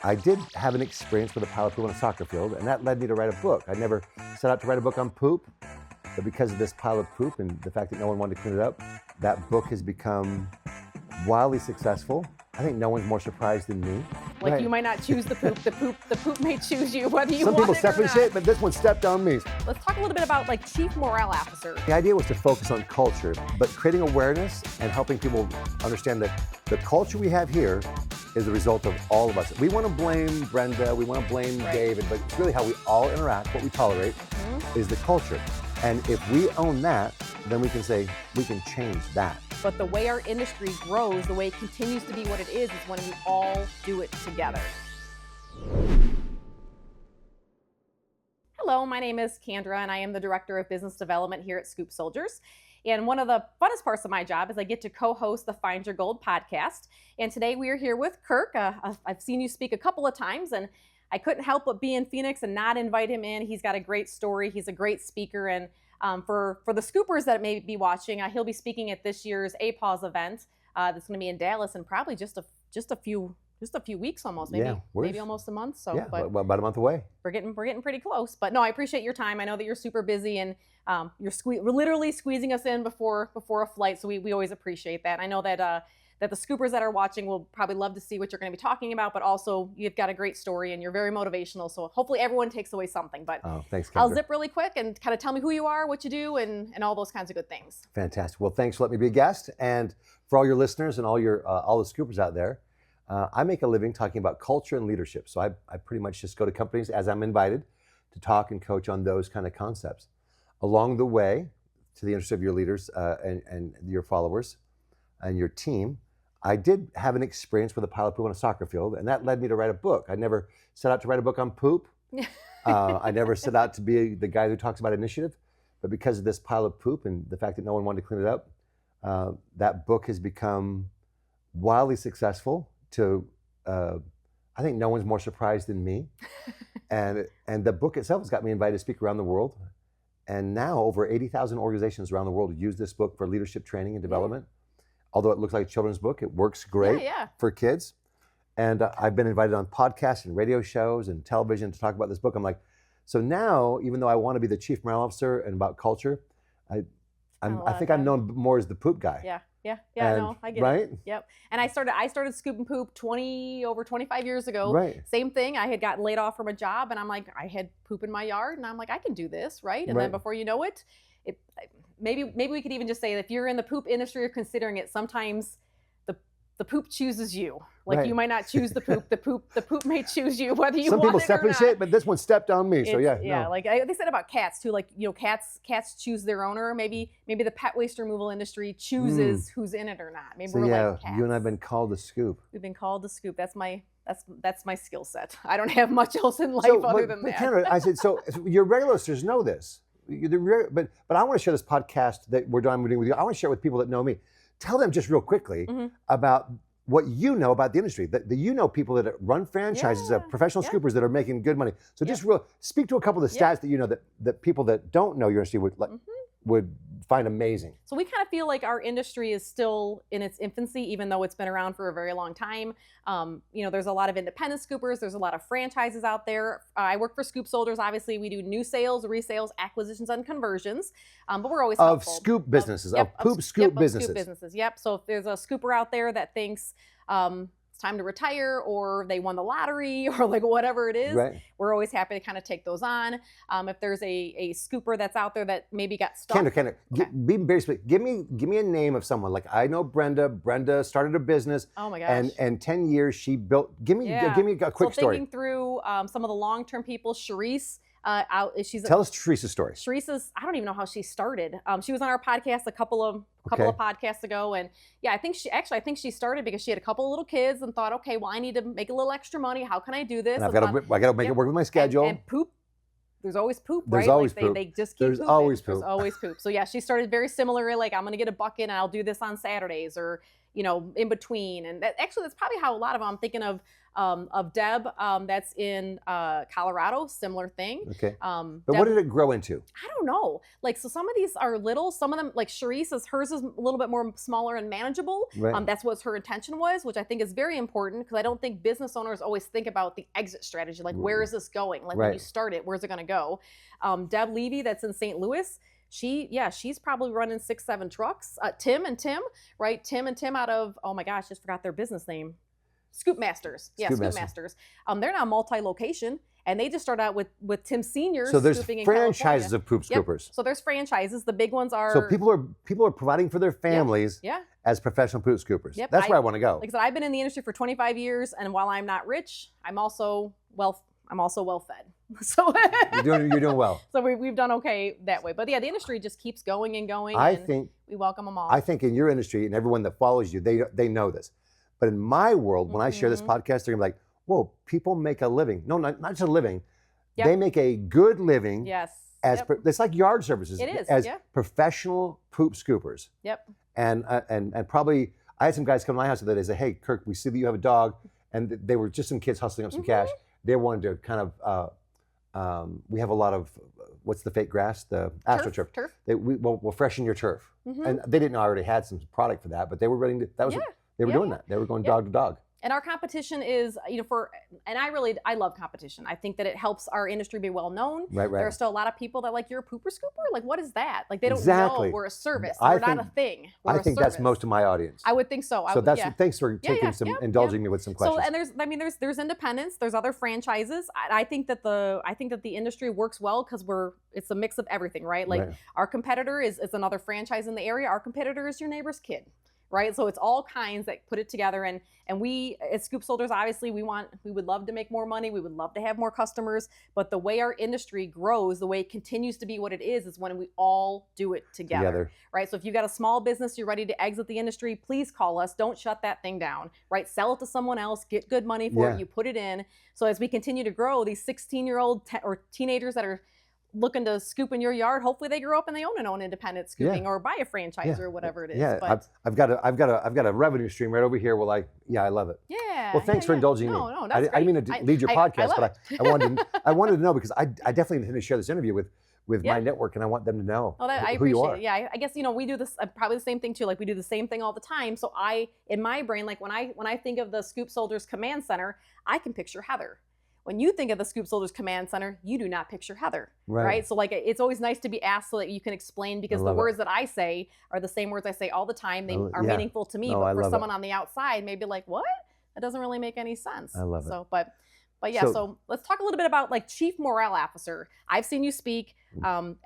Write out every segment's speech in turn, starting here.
I did have an experience with a pile of poop on a soccer field, and that led me to write a book. I never set out to write a book on poop, but because of this pile of poop and the fact that no one wanted to clean it up, that book has become wildly successful. I think no one's more surprised than me. Like Right. you might not choose the poop may choose you, whether you Some want people it step or in not. shit, but this one stepped on me. Let's talk a little bit about like Chief Morale Officer. The idea was to focus on culture, but creating awareness and helping people understand that the culture we have here is the result of all of us. We want to blame Brenda, we want to blame Right. David, but it's really how we all interact, what we tolerate is the culture. And if we own that, then we can say we can change that. But the way our industry grows, the way it continues to be what it is when we all do it together. Hello, my name is Kendra, and I am the Director of Business Development here at Scoop Soldiers. And one of the funnest parts of my job is I get to co-host the Find Your Gold podcast. And today we are here with Kirk. I've seen you speak a couple of times, and I couldn't help but be in Phoenix and not invite him in. He's got a great story. He's a great speaker. And for the Scoopers that may be watching, he'll be speaking at this year's APAWS event that's going to be in Dallas in probably just a few weeks almost, maybe almost a month. So, Yeah, but well, about a month away. we're getting pretty close. But no, I appreciate your time. I know that you're super busy, and we're literally squeezing us in before a flight. So we always appreciate that. I know that that the Scoopers that are watching will probably love to see what you're going to be talking about, but also you've got a great story and you're very motivational. So hopefully everyone takes away something. But Thanks, I'll Kendra. zip really quick and kind of tell me who you are, what you do, and all those kinds of good things. Fantastic. Well, thanks for letting me be a guest. And for all your listeners and all the Scoopers out there, I make a living talking about culture and leadership. So I pretty much just go to companies as I'm invited to talk and coach on those kind of concepts. Along the way, to the interest of your leaders and your followers and your team, I did have an experience with a pile of poop on a soccer field, and that led me to write a book. I never set out to write a book on poop. I never set out to be the guy who talks about initiative, but because of this pile of poop and the fact that no one wanted to clean it up, that book has become wildly successful. I think no one's more surprised than me. and the book itself has got me invited to speak around the world. And now over 80,000 organizations around the world use this book for leadership training and development. Although it looks like a children's book, it works great for kids. And I've been invited on podcasts and radio shows and television to talk about this book. I'm like, so now, even though I want to be the chief morale officer and about culture, I think I'm known more as the poop guy. No, I get right? it. Yep. And I started Scoop and Poop over 25 years ago. Right. Same thing. I had gotten laid off from a job, and I'm like, I had poop in my yard, and I'm like, I can do this, right? And then before you know it, maybe we could even just say that if you're in the poop industry or considering it, sometimes the poop chooses you. Like you might not choose the poop. The poop may choose you, whether you Some want people it step or in not. shit, but this one stepped on me. So Yeah, no. like they said about cats too. Like cats choose their owner. Maybe the pet waste removal industry chooses who's in it or not. Maybe So we're yeah, like cats. you and I've been called to Scoop. We've been called to Scoop. That's my skill set. I don't have much else in life other than that. Kendra, I said, so your regular listeners know this, but I want to share this podcast that we're doing with you. I want to share it with people that know me. Tell them just real quickly about what you know about the industry. That you know people that run franchises, professional scoopers that are making good money. So just speak to a couple of the stats that you know that people that don't know your industry would find amazing. So we kind of feel like our industry is still in its infancy, even though it's been around for a very long time. There's a lot of independent scoopers. There's a lot of franchises out there. I work for Scoop Soldiers. Obviously, we do new sales, resales, acquisitions, and conversions. But we're always Of helpful. scoop businesses, of poop scoop businesses. Scoop businesses. Yep. So if there's a scooper out there that thinks it's time to retire, or they won the lottery, or like whatever it is, we're always happy to kind of take those on. If there's a scooper that's out there that maybe got stuck. Kendra, be very specific. Give me a name of someone. Like I know Brenda. Brenda started a business. Oh my gosh. And 10 years she built. Give me a quick story. Thinking through some of the long-term people, Sharice. Tell us Sharice's story. Sharice's, I don't even know how she started. She was on our podcast a couple of podcasts ago, and I think she started because she had a couple of little kids and thought, okay, well, I need to make a little extra money. How can I do this? And I got to make it work with my schedule. And poop. There's always poop, right? There's always poop. They just keep There's pooping. always poop. There's always poop. So yeah, she started very similarly. Like I'm gonna get a bucket and I'll do this on Saturdays, or in between. And that's probably how a lot of them. I'm thinking of of Deb, that's in Colorado, similar thing. Okay. But Deb, what did it grow into? I don't know. Like, so some of these are little, some of them, like Sharice, hers is a little bit more smaller and manageable. Right. That's what her intention was, which I think is very important, because I don't think business owners always think about the exit strategy. Like, where is this going? Like, when you start it, where's it going to go? Deb Levy, that's in St. Louis. She's probably running 6-7 trucks. Tim and Tim, right? Tim and Tim out of, oh my gosh, just forgot their business name. Scoop Masters. Yeah, Scoop Masters. They're now multi-location, and they just started out with Tim Seniors. So there's franchises of Poop Scoopers. Yep. So there's franchises. The big ones are. So people are providing for their families as professional Poop Scoopers. Yep. That's where I want to go. Like I said, I've been in the industry for 25 years, and while I'm not rich, I'm also well fed. So you're doing well. So we've done okay that way. But yeah, the industry just keeps going and going. I think we welcome them all. I think in your industry and everyone that follows you, they know this. But in my world, when I share this podcast, they're gonna be like, "Whoa, people make a living. No, not just a living. They make a good living. Yes. It's like yard services. It is. As professional Poop Scoopers. Yep. And probably I had some guys come to my house the other day and say, "Hey, Kirk, we see that you have a dog," and they were just some kids hustling up some cash. They wanted to kind of. We have a lot of what's the fake grass, the AstroTurf. Turf. We'll freshen your turf, and they didn't know I already had some product for that, but they were ready to. They were doing that. They were going dog to dog. And our competition is, I love competition. I think that it helps our industry be well known. Right. There are still a lot of people that like, you're a pooper scooper? Like, what is that? Like, they don't know we're a service. We're not a thing. I think that's most of my audience. I would think so. Thanks for indulging me with some questions. So, and there's independents, there's other franchises. I think that the industry works well because it's a mix of everything, right? Like our competitor is another franchise in the area. Our competitor is your neighbor's kid. Right, so it's all kinds that put it together, and we as Scoop Soldiers, obviously, we would love to make more money, we would love to have more customers, but the way our industry grows, the way it continues to be what it is when we all do it together. Right? So if you've got a small business, you're ready to exit the industry, please call us. Don't shut that thing down. Right? Sell it to someone else, get good money for it, you put it in. So as we continue to grow, these 16-year-old or teenagers that are looking to scoop in your yard, hopefully they grow up and they own independent scooping or buy a franchise or whatever it is. Yeah, but I've got a revenue stream right over here. Well, I love it. Yeah. Well, thanks for indulging me. No, that's I didn't mean to lead your podcast, but I wanted to know because I definitely intend to share this interview with my network, and I want them to know who you are. Yeah, I guess we do this probably the same thing too. Like we do the same thing all the time. So in my brain, like when I think of the Scoop Soldiers Command Center, I can picture Heather. When you think of the Scoop Soldiers Command Center, you do not picture Heather, right? So like it's always nice to be asked so that you can explain, because the words that I say are the same words I say all the time. They are meaningful to me, but for someone on the outside, maybe like, what? That doesn't really make any sense. I love it. So, but yeah, so let's talk a little bit about like Chief Morale Officer. I've seen you speak, so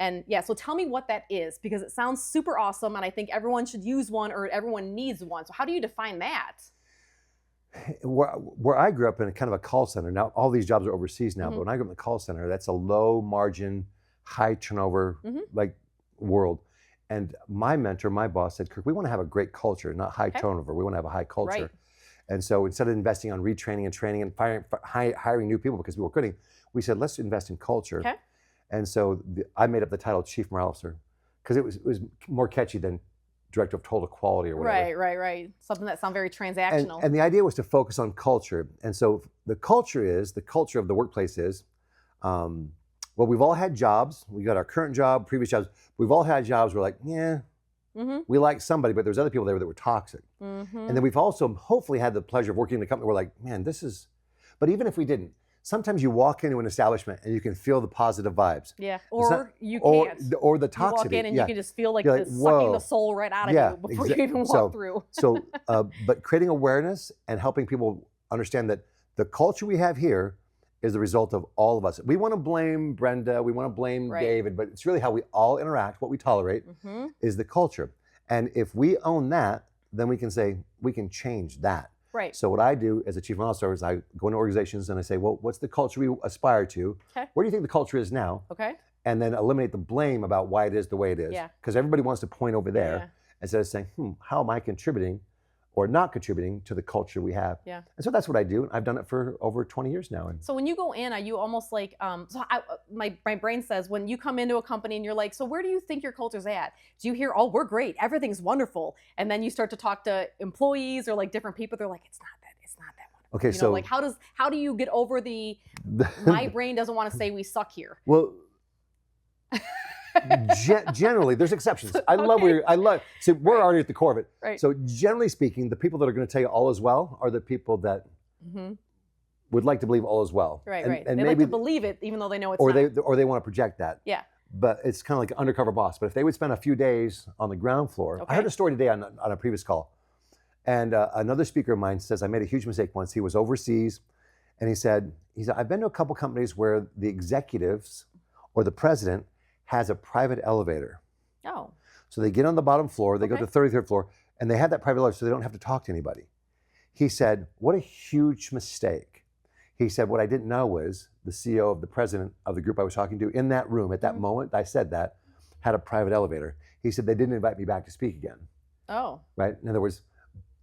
tell me what that is, because it sounds super awesome, and I think everyone should use one, or everyone needs one. So how do you define that? Where I grew up in a kind of a call center. Now all these jobs are overseas now, but when I grew up in the call center, that's a low margin, high turnover like world. And my mentor, my boss said, Kirk, we want to have a great culture, not high turnover. We want to have a high culture. Right. And so instead of investing on retraining and training and hiring new people because we were quitting, we said, let's invest in culture. Okay. And so I made up the title Chief Morale Officer because it was more catchy than Director of Total Quality or whatever. Right. Something that sounds very transactional. And the idea was to focus on culture. And so the culture of the workplace is, we've all had jobs. We got our current job, previous jobs. We've all had jobs where we like somebody, but there's other people there that were toxic. And then we've also hopefully had the pleasure of working in a company where like, man, but even if we didn't, sometimes you walk into an establishment and you can feel the positive vibes. Yeah, or you can't. Or the toxicity. You walk in and you can just feel like it's sucking the soul right out of you before you even walk through. But creating awareness and helping people understand that the culture we have here is the result of all of us. We want to blame Brenda, we want to blame David, but it's really how we all interact, what we tolerate is the culture. And if we own that, then we can say, we can change that. Right. So what I do as a chief morale officer is I go into organizations and I say, well, what's the culture we aspire to? Okay. Where do you think the culture is now? Okay. And then eliminate the blame about why it is the way it is. Yeah. Because everybody wants to point over there instead of saying, how am I contributing or not contributing to the culture we have? Yeah. And so that's what I do. I've done it for over 20 years now. So when you go in, are you almost like, my brain says, when you come into a company and you're like, so where do you think your culture's at? Do you hear, oh, we're great, everything's wonderful. And then you start to talk to employees or like different people, they're like, it's not that wonderful. Okay, You know, so like how do you get over my brain doesn't want to say we suck here? well, generally, there's exceptions. I love so we're Right. already at the core of it. Right. So generally speaking, the people that are going to tell you all is well are the people that would like to believe all is well. Right, and, right. And they maybe, like to believe it, even though they know it's or not. they want to project that. Yeah. But it's kind of like an undercover boss. But if they would spend a few days on the ground floor, I heard a story today on a previous call, and another speaker of mine says I made a huge mistake once. He was overseas, and he said I've been to a couple companies where the executives or the president has a private elevator. Oh. So they get on the bottom floor, they go to the 33rd floor, and they have that private elevator so they don't have to talk to anybody. He said, what a huge mistake. He said, what I didn't know was the CEO of the president of the group I was talking to in that room at that moment, I said that, had a private elevator. He said, they didn't invite me back to speak again. Oh. Right? In other words,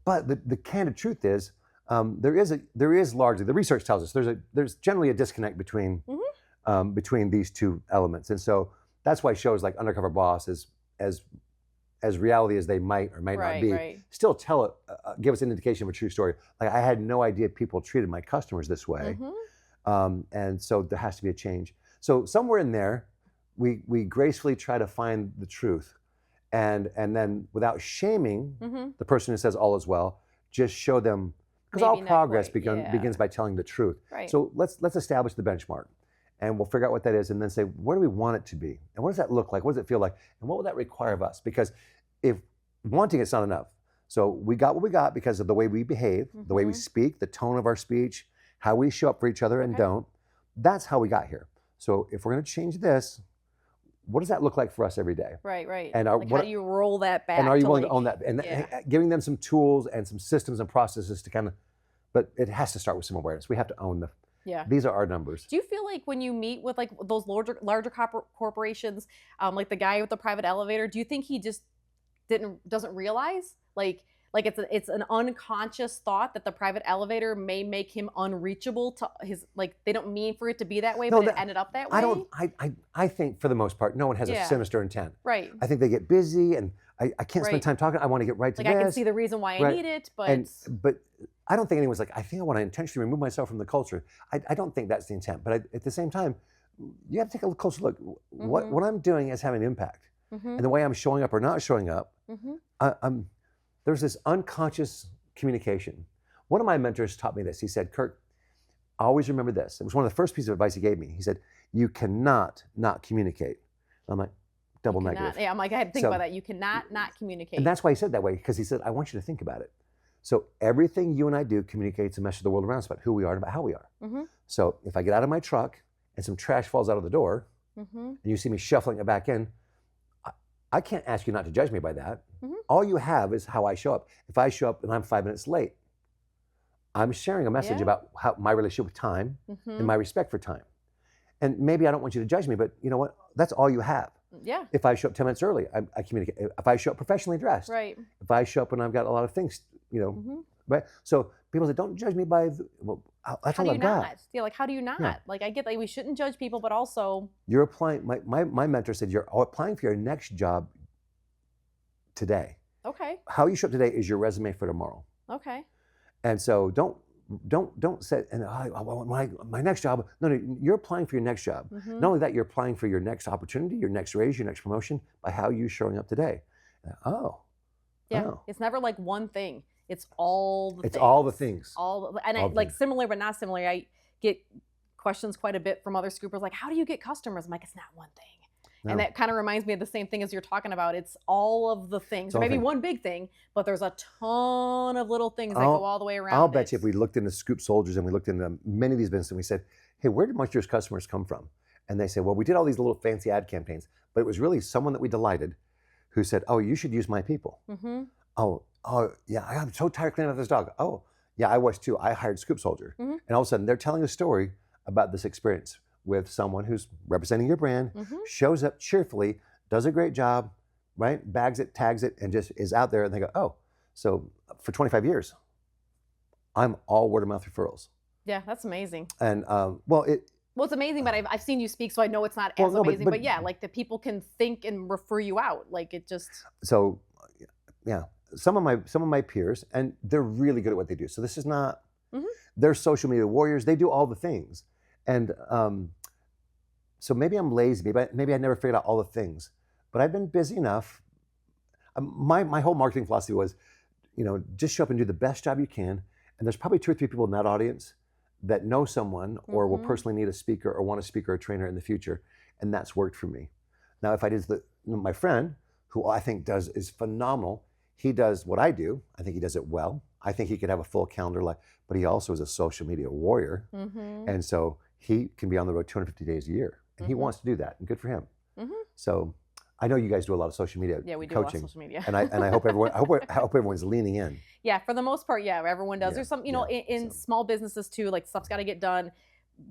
but the candid truth is, there is largely, the research tells us, there's generally a disconnect between these two elements. And so that's why shows like Undercover Boss, as reality as they might or might not be, still give us an indication of a true story. Like I had no idea people treated my customers this way. And so there has to be a change. So somewhere in there, we gracefully try to find the truth. And then without shaming the person who says all is well, just show them, because all progress begins by telling the truth. Right. So let's establish the benchmark. And we'll figure out what that is and then say, where do we want it to be? And what does that look like? What does it feel like? And what will that require of us? Because if wanting it's not enough. So we got what we got because of the way we behave, the way we speak, the tone of our speech, how we show up for each other and don't. That's how we got here. So if we're going to change this, what does that look like for us every day? Right, right. And how do you roll that back? And are you willing to own that? And giving them some tools and some systems and processes to kind of, but it has to start with some awareness. We have to own these are our numbers. Do you feel like when you meet with like those larger corporations, like the guy with the private elevator, do you think he just doesn't realize like it's an unconscious thought that the private elevator may make him unreachable to his, like they don't mean for it to be that way, but it ended up that way? I think for the most part, no one has a sinister intent. Right. I think they get busy and I can't spend time talking. I want to get right to this. I can see the reson why I need it, but I don't think anyone's like, I think I want to intentionally remove myself from the culture. I don't think that's the intent. But at the same time, you have to take a closer look. What I'm doing is having an impact. And the way I'm showing up or not showing up, there's this unconscious communication. One of my mentors taught me this. He said, Kirk, always remember this. It was one of the first pieces of advice he gave me. He said, you cannot not communicate. And I'm like, double negative. Yeah, I'm like, I had to think about that. You cannot not communicate. And that's why he said that way, because he said, I want you to think about it. So everything you and I do communicates a message to the world around us about who we are and about how we are. So if I get out of my truck and some trash falls out of the door, and you see me shuffling it back in, I can't ask you not to judge me by that. All you have is how I show up. If I show up and I'm 5 minutes late, I'm sharing a message about how my relationship with time and my respect for time. And maybe I don't want you to judge me, but you know what? That's all you have. Yeah. If I show up 10 minutes early, I communicate. If I show up professionally dressed, if I show up and I've got a lot of things, right? So people say, don't judge me by, that's all I've got. Yeah, like how do you not? Yeah. Like I get that we shouldn't judge people, but also. You're applying, my mentor said, you're applying for your next job today. Okay. How you show up today is your resume for tomorrow. Okay. And so don't say, and my next job. No, you're applying for your next job. Not only that, you're applying for your next opportunity, your next raise, your next promotion by how you're showing up today. It's never like one thing. It's all the things. It's all the things. Similar but not similar. I get questions quite a bit from other scoopers like, how do you get customers? I'm like, it's not one thing. No. And that kind of reminds me of the same thing as you're talking about. It's all of the things. There may be one big thing, but there's a ton of little things that go all the way around. I'll bet you if we looked into Scoop Soldiers and we looked into many of these businesses and we said, hey, where did most of your customers come from? And they say, well, we did all these little fancy ad campaigns, but it was really someone that we delighted who said, oh, you should use my people. Oh, yeah, I'm so tired of cleaning up this dog. Oh, yeah, I was too. I hired Scoop Soldier. And all of a sudden they're telling a story about this experience with someone who's representing your brand, shows up cheerfully, does a great job, right? Bags it, tags it, and just is out there. And they go, oh, so for 25 years, I'm all word of mouth referrals. Yeah, that's amazing. And it's amazing, but I've seen you speak, so I know it's not as amazing. But yeah, like the people can think and refer you out. Like it just. So, yeah, some of my peers, and they're really good at what they do. So this is not They're social media warriors. They do all the things. And so maybe I'm lazy. Maybe I never figured out all the things. But I've been busy enough. My whole marketing philosophy was, just show up and do the best job you can. And there's probably 2 or 3 people in that audience that know someone or will personally need a speaker or want a speaker or trainer in the future. And that's worked for me. Now, if I did my friend, who I think is phenomenal, he does what I do. I think he does it well. I think he could have a full calendar life, but he also is a social media warrior. And so he can be on the road 250 days a year. And he wants to do that, and good for him. So I know you guys do a lot of social media we do coaching. a lot of social media. and I hope everyone's leaning in. Yeah, for the most part, everyone does. There's some, in small businesses too, like stuff's got to get done.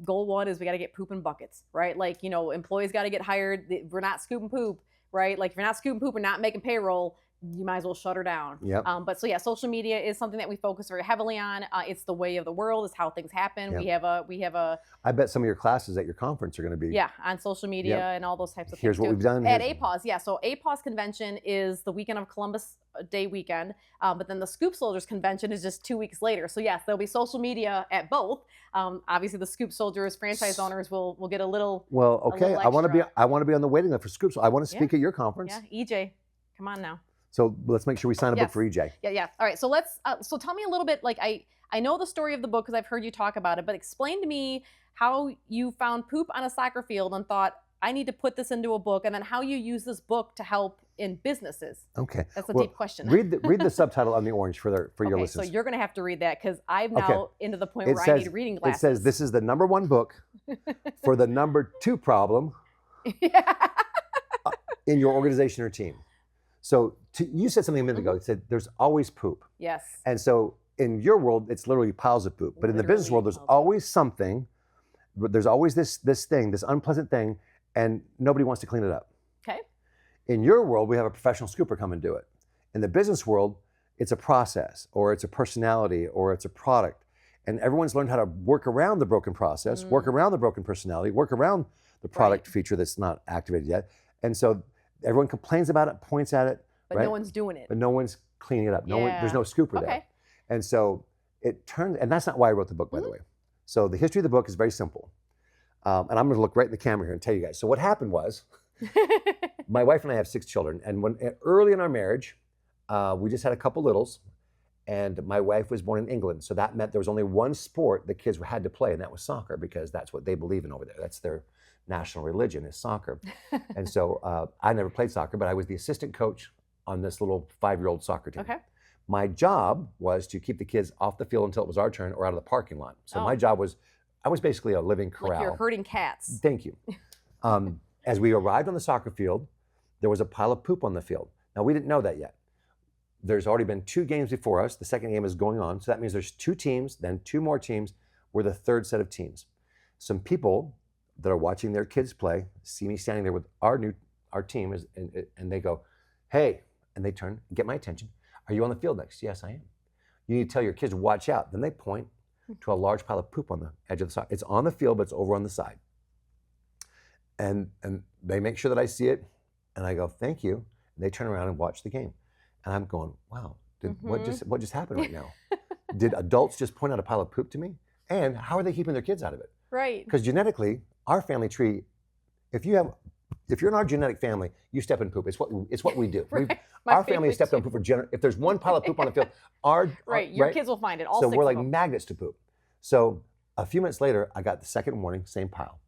Goal 1 is we got to get poop in buckets, right? Like, employees got to get hired. We're not scooping poop, right? Like if you're not scooping poop and not making payroll, you might as well shut her down. But social media is something that we focus very heavily on. It's the way of the world. It's how things happen. We have a. I bet some of your classes at your conference are going to be. On social media and all those types of Here's things. What we've done at APAWS. So APAWS convention is the weekend of Columbus Day weekend, but then the Scoop Soldiers convention is just 2 weeks later. So yes, there'll be social media at both. Obviously, the Scoop Soldiers franchise owners will get a little. Well, okay. I want to be on the waiting list for Scoop. So I want to speak at your conference. Yeah, EJ, come on now. So let's make sure we sign a book for EJ. Yeah. All right. So so tell me a little bit. Like I know the story of the book because I've heard you talk about it. But explain to me how you found poop on a soccer field and thought I need to put this into a book, and then how you use this book to help in businesses. Okay. That's a deep question. Read the subtitle on the orange for your listeners. So you're going to have to read that because I'm now into the point where I need reading glasses. It says this is the #1 book for the #2 problem in your organization or team. So you said something a minute ago. You said there's always poop. Yes. And so in your world, it's literally piles of poop. But in the business world, there's always something. There's always this thing, this unpleasant thing, and nobody wants to clean it up. Okay. In your world, we have a professional scooper come and do it. In the business world, it's a process, or it's a personality, or it's a product. And everyone's learned how to work around the broken process, work around the broken personality, work around the product feature that's not activated yet. And so everyone complains about it, points at it. But no one's doing it. But no one's cleaning it up. There's no scooper there. And so it turned, and that's not why I wrote the book, by the way. So the history of the book is very simple. And I'm gonna look right in the camera here and tell you guys. So what happened was, my wife and I have 6 children. And early in our marriage, we just had a couple littles. And my wife was born in England. So that meant there was only one sport the kids had to play, and that was soccer, because that's what they believe in over there. That's their national religion, is soccer. And so I never played soccer, but I was the assistant coach on this little 5-year-old soccer team. Okay. My job was to keep the kids off the field until it was our turn or out of the parking lot. So my job was, I was basically a living corral. Like you're herding cats. Thank you. As we arrived on the soccer field, there was a pile of poop on the field. Now, we didn't know that yet. There's already been 2 games before us. The second game is going on. So that means there's 2 teams, then 2 more teams. We're the 3rd set of teams. Some people that are watching their kids play see me standing there with our team, and they go, "Hey," and they turn and get my attention. "Are you on the field next?" "Yes, I am." "You need to tell your kids to watch out." Then they point to a large pile of poop on the edge of the side. It's on the field, but it's over on the side. And they make sure that I see it, and I go, "Thank you." And they turn around and watch the game. And I'm going, wow, what just happened right now? Did adults just point out a pile of poop to me? And how are they keeping their kids out of it? Right. Because genetically, our family tree, if you're in our genetic family, you step in poop. It's what we do. Right. Our family has stepped on poop if there's one pile of poop on the field, your kids will find it. All so 6 we're of like them. magnets to poop. So a few minutes later, I got the second warning, same pile.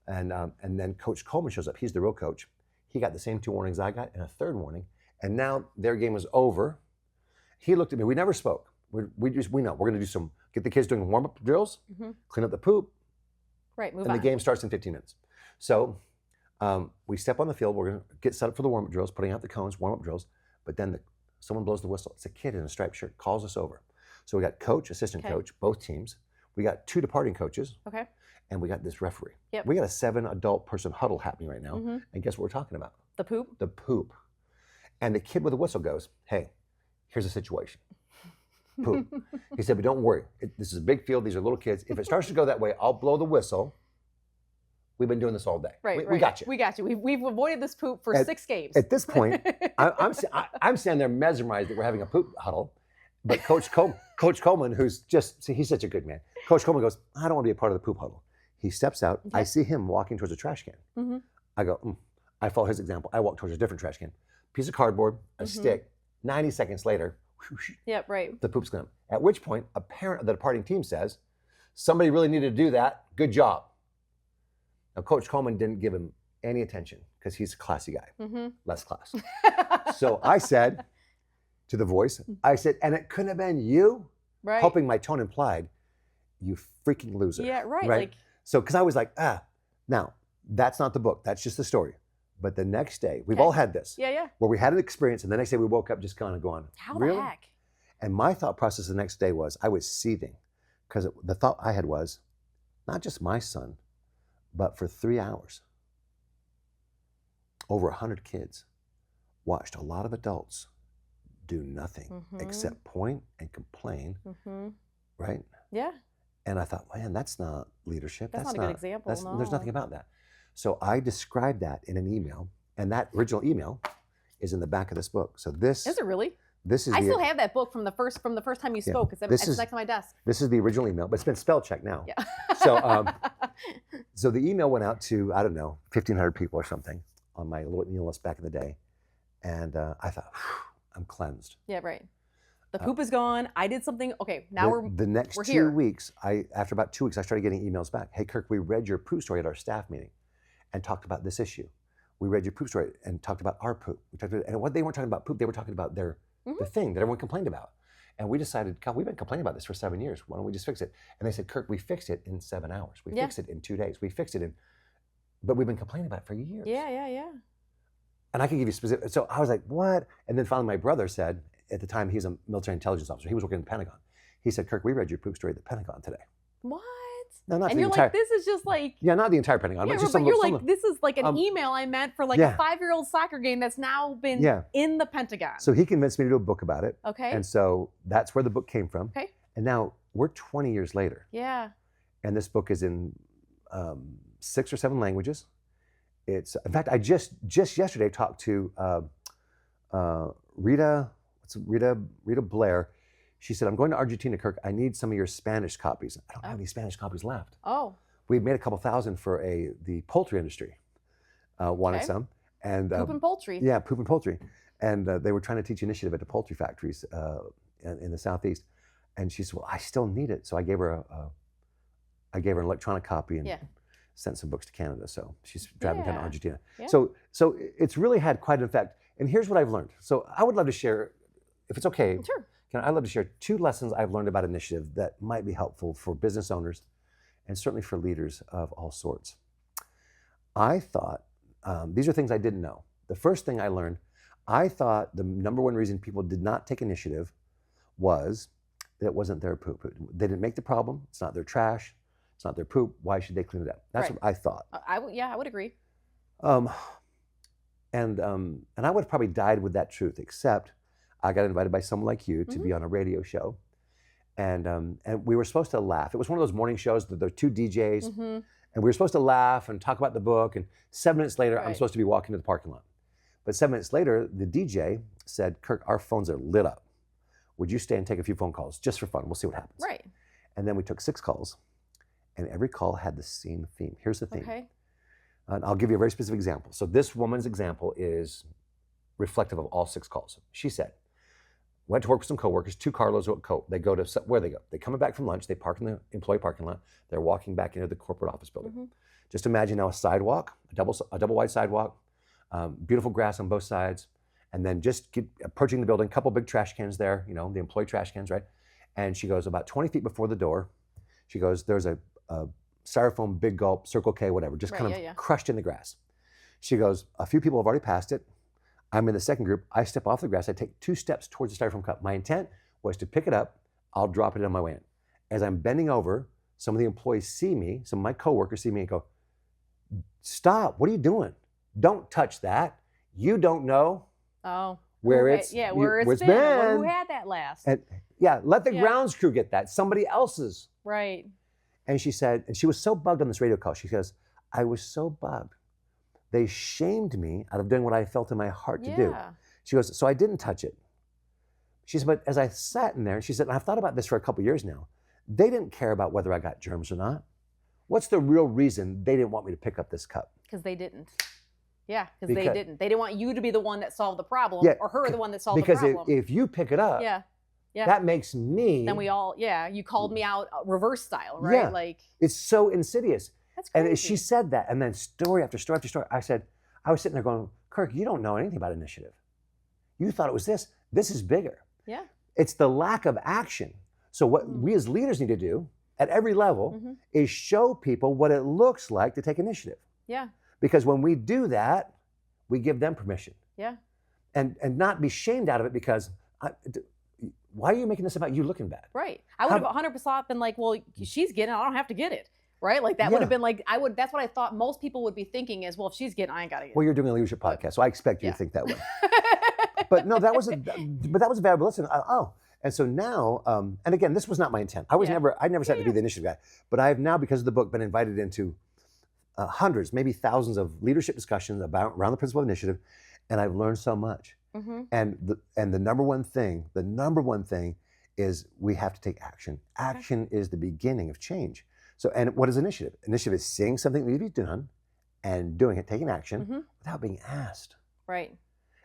And then Coach Coleman shows up. He's the real coach. He got the same 2 warnings I got and a 3rd warning. And now their game was over. He looked at me. We never spoke. We know we're going to get the kids doing warm-up drills, clean up the poop. Right, move on. And the game starts in 15 minutes. So we step on the field. We're going to get set up for the warm-up drills, putting out the cones, warm-up drills. But then someone blows the whistle. It's a kid in a striped shirt, calls us over. So we got coach, assistant coach, both teams. We got 2 departing coaches. Okay. And we got this referee. Yep. We got a 7 adult person huddle happening right now. And guess what we're talking about? The poop? The poop. And the kid with the whistle goes, "Hey, here's the situation. Poop." He said, "But don't worry. This is a big field. These are little kids. If it starts to go that way, I'll blow the whistle. We've been doing this all day. Right, we got you. We got you. We've avoided this poop for 6 games. At this point, I'm standing there mesmerized that we're having a poop huddle. But Coach Coleman, who's he's such a good man. Coach Coleman goes, I don't want to be a part of the poop huddle. He steps out. Okay. I see him walking towards a trash can. Mm-hmm. I go, I follow his example. I walk towards a different trash can. Piece of cardboard, a stick. 90 seconds later, whoosh, Yep, right. the poop's gone. At which point, a parent of the departing team says, somebody really needed to do that. Good job. Now, Coach Coleman didn't give him any attention because he's a classy guy, less class. So I said to the voice, I said, and it couldn't have been you? Right. Hoping my tone implied, you freaking loser. Yeah, right. So, because I was like, now, that's not the book. That's just the story. But the next day, we've all had this. Yeah. Where we had an experience, and the next day we woke up just kind of going, How really? the heck? And my thought process the next day was, I was seething. Because the thought I had was, not just my son, but for 3 hours, over 100 kids watched a lot of adults do nothing except point and complain, right? Yeah. And I thought, man, that's not leadership. That's not a good example. There's nothing about that. So I described that in an email, and that original email is in the back of this book. So this is it really? This is. I still have that book from the first time you spoke. It's next to my desk. This is the original email, but it's been spell checked now. Yeah. So the email went out to, I don't know, 1,500 people or something on my little email list back in the day, and I thought, I'm cleansed. Yeah, right. The poop is gone. I did something. Okay, now we're the next we're 2 here. weeks. After about 2 weeks, I started getting emails back. Hey, Kirk, we read your poop story at our staff meeting, and talked about this issue. We read your poop story and talked about our poop. And what they weren't talking about poop, they were talking about the thing that everyone complained about. And we decided, God, we've been complaining about this for 7 years. Why don't we just fix it? And they said, Kirk, we fixed it in 7 hours. We fixed it in 2 days. We fixed it but we've been complaining about it for years. Yeah. And I can give you specific. So I was like, what? And then finally, my brother said, at the time, he's a military intelligence officer. He was working in the Pentagon. He said, Kirk, we read your poop story at the Pentagon today. What? No, not and the you're entire. Like, this is just like. Yeah, not the entire Pentagon. Yeah, but just but some, you're some like, this is like an email I meant for like a 5-year-old soccer game that's now been in the Pentagon. So he convinced me to do a book about it. Okay. And so that's where the book came from. Okay. And now we're 20 years later. Yeah. And this book is in 6 or 7 languages. It's, in fact, I just yesterday talked to Rita Blair. She said, I'm going to Argentina, Kirk. I need some of your Spanish copies. I don't have any Spanish copies left. Oh. We made a couple thousand for the poultry industry. Wanted some. And poop and poultry. Yeah, poop and poultry. And they were trying to teach initiative at the poultry factories in the Southeast. And she said, well, I still need it. So I gave her an electronic copy and sent some books to Canada. So she's driving down to Argentina. Yeah. So it's really had quite an effect. And here's what I've learned. So I would love to share, if it's okay. Sure. I'd love to share 2 lessons I've learned about initiative that might be helpful for business owners and certainly for leaders of all sorts. I thought, these are things I didn't know. The first thing I learned, I thought the number one reason people did not take initiative was that it wasn't their poop. They didn't make the problem. It's not their trash. It's not their poop. Why should they clean it up? That's what I thought. I would agree. And I would have probably died with that truth, except I got invited by someone like you to be on a radio show. And we were supposed to laugh. It was one of those morning shows that there were 2 DJs. And we were supposed to laugh and talk about the book. And 7 minutes later, I'm supposed to be walking to the parking lot. But 7 minutes later, the DJ said, Kirk, our phones are lit up. Would you stay and take a few phone calls just for fun? We'll see what happens. Right. And then we took 6 calls. And every call had the same theme. Here's the theme. Okay. And I'll give you a very specific example. So this woman's example is reflective of all 6 calls. She said, went to work with some coworkers, 2 carloads of coat. They go to, where they go? They're coming back from lunch. They park in the employee parking lot. They're walking back into the corporate office building. Just imagine now a sidewalk, a double wide sidewalk, beautiful grass on both sides, and then just approaching the building, a couple big trash cans there, the employee trash cans, right? And she goes about 20 feet before the door. She goes, there's a styrofoam big gulp, Circle K, whatever, just kind of crushed in the grass. She goes, a few people have already passed it. I'm in the second group. I step off the grass. I take 2 steps towards the styrofoam cup. My intent was to pick it up. I'll drop it on my way in. As I'm bending over, some of the employees see me, some of my coworkers see me and go, stop, what are you doing? Don't touch that. You don't know where it's been. Who had that last? And, let the grounds crew get that. Somebody else's. Right. And she said, and she was so bugged on this radio call. She goes, I was so bugged. They shamed me out of doing what I felt in my heart to do. She goes, so I didn't touch it. She said, but as I sat in there, and she said, and I've thought about this for a couple of years now, they didn't care about whether I got germs or not. What's the real reason they didn't want me to pick up this cup? Because they didn't. Yeah, because they didn't. They didn't want you to be the one that solved the problem, or her the one that solved the problem. Because if you pick it up, that makes me. Then we all, you called me out reverse style, right? Yeah. Like, it's so insidious. That's crazy. And she said that, and then story after story after story, I was sitting there going, Kirk, you don't know anything about initiative. You thought it was this. This is bigger. Yeah. It's the lack of action. So what we as leaders need to do at every level is show people what it looks like to take initiative. Yeah. Because when we do that, we give them permission. Yeah. And not be shamed out of it because why are you making this about you looking bad? Right. I would have 100% been like, well, she's getting it, I don't have to get it. Right? Like that would have been like, that's what I thought most people would be thinking is, well, if she's getting it, I ain't got to get it. Well, you're doing a leadership podcast, so I expect you to think that way. But no, that was a valuable lesson. And so now, and again, this was not my intent. I never set to be the initiative guy, but I have now, because of the book, been invited into hundreds, maybe thousands of leadership discussions around the principle of initiative, and I've learned so much. And the number one thing is we have to take action. Action is the beginning of change. So, and what is initiative? Initiative is seeing something that needs to be done and doing it, taking action without being asked. Right.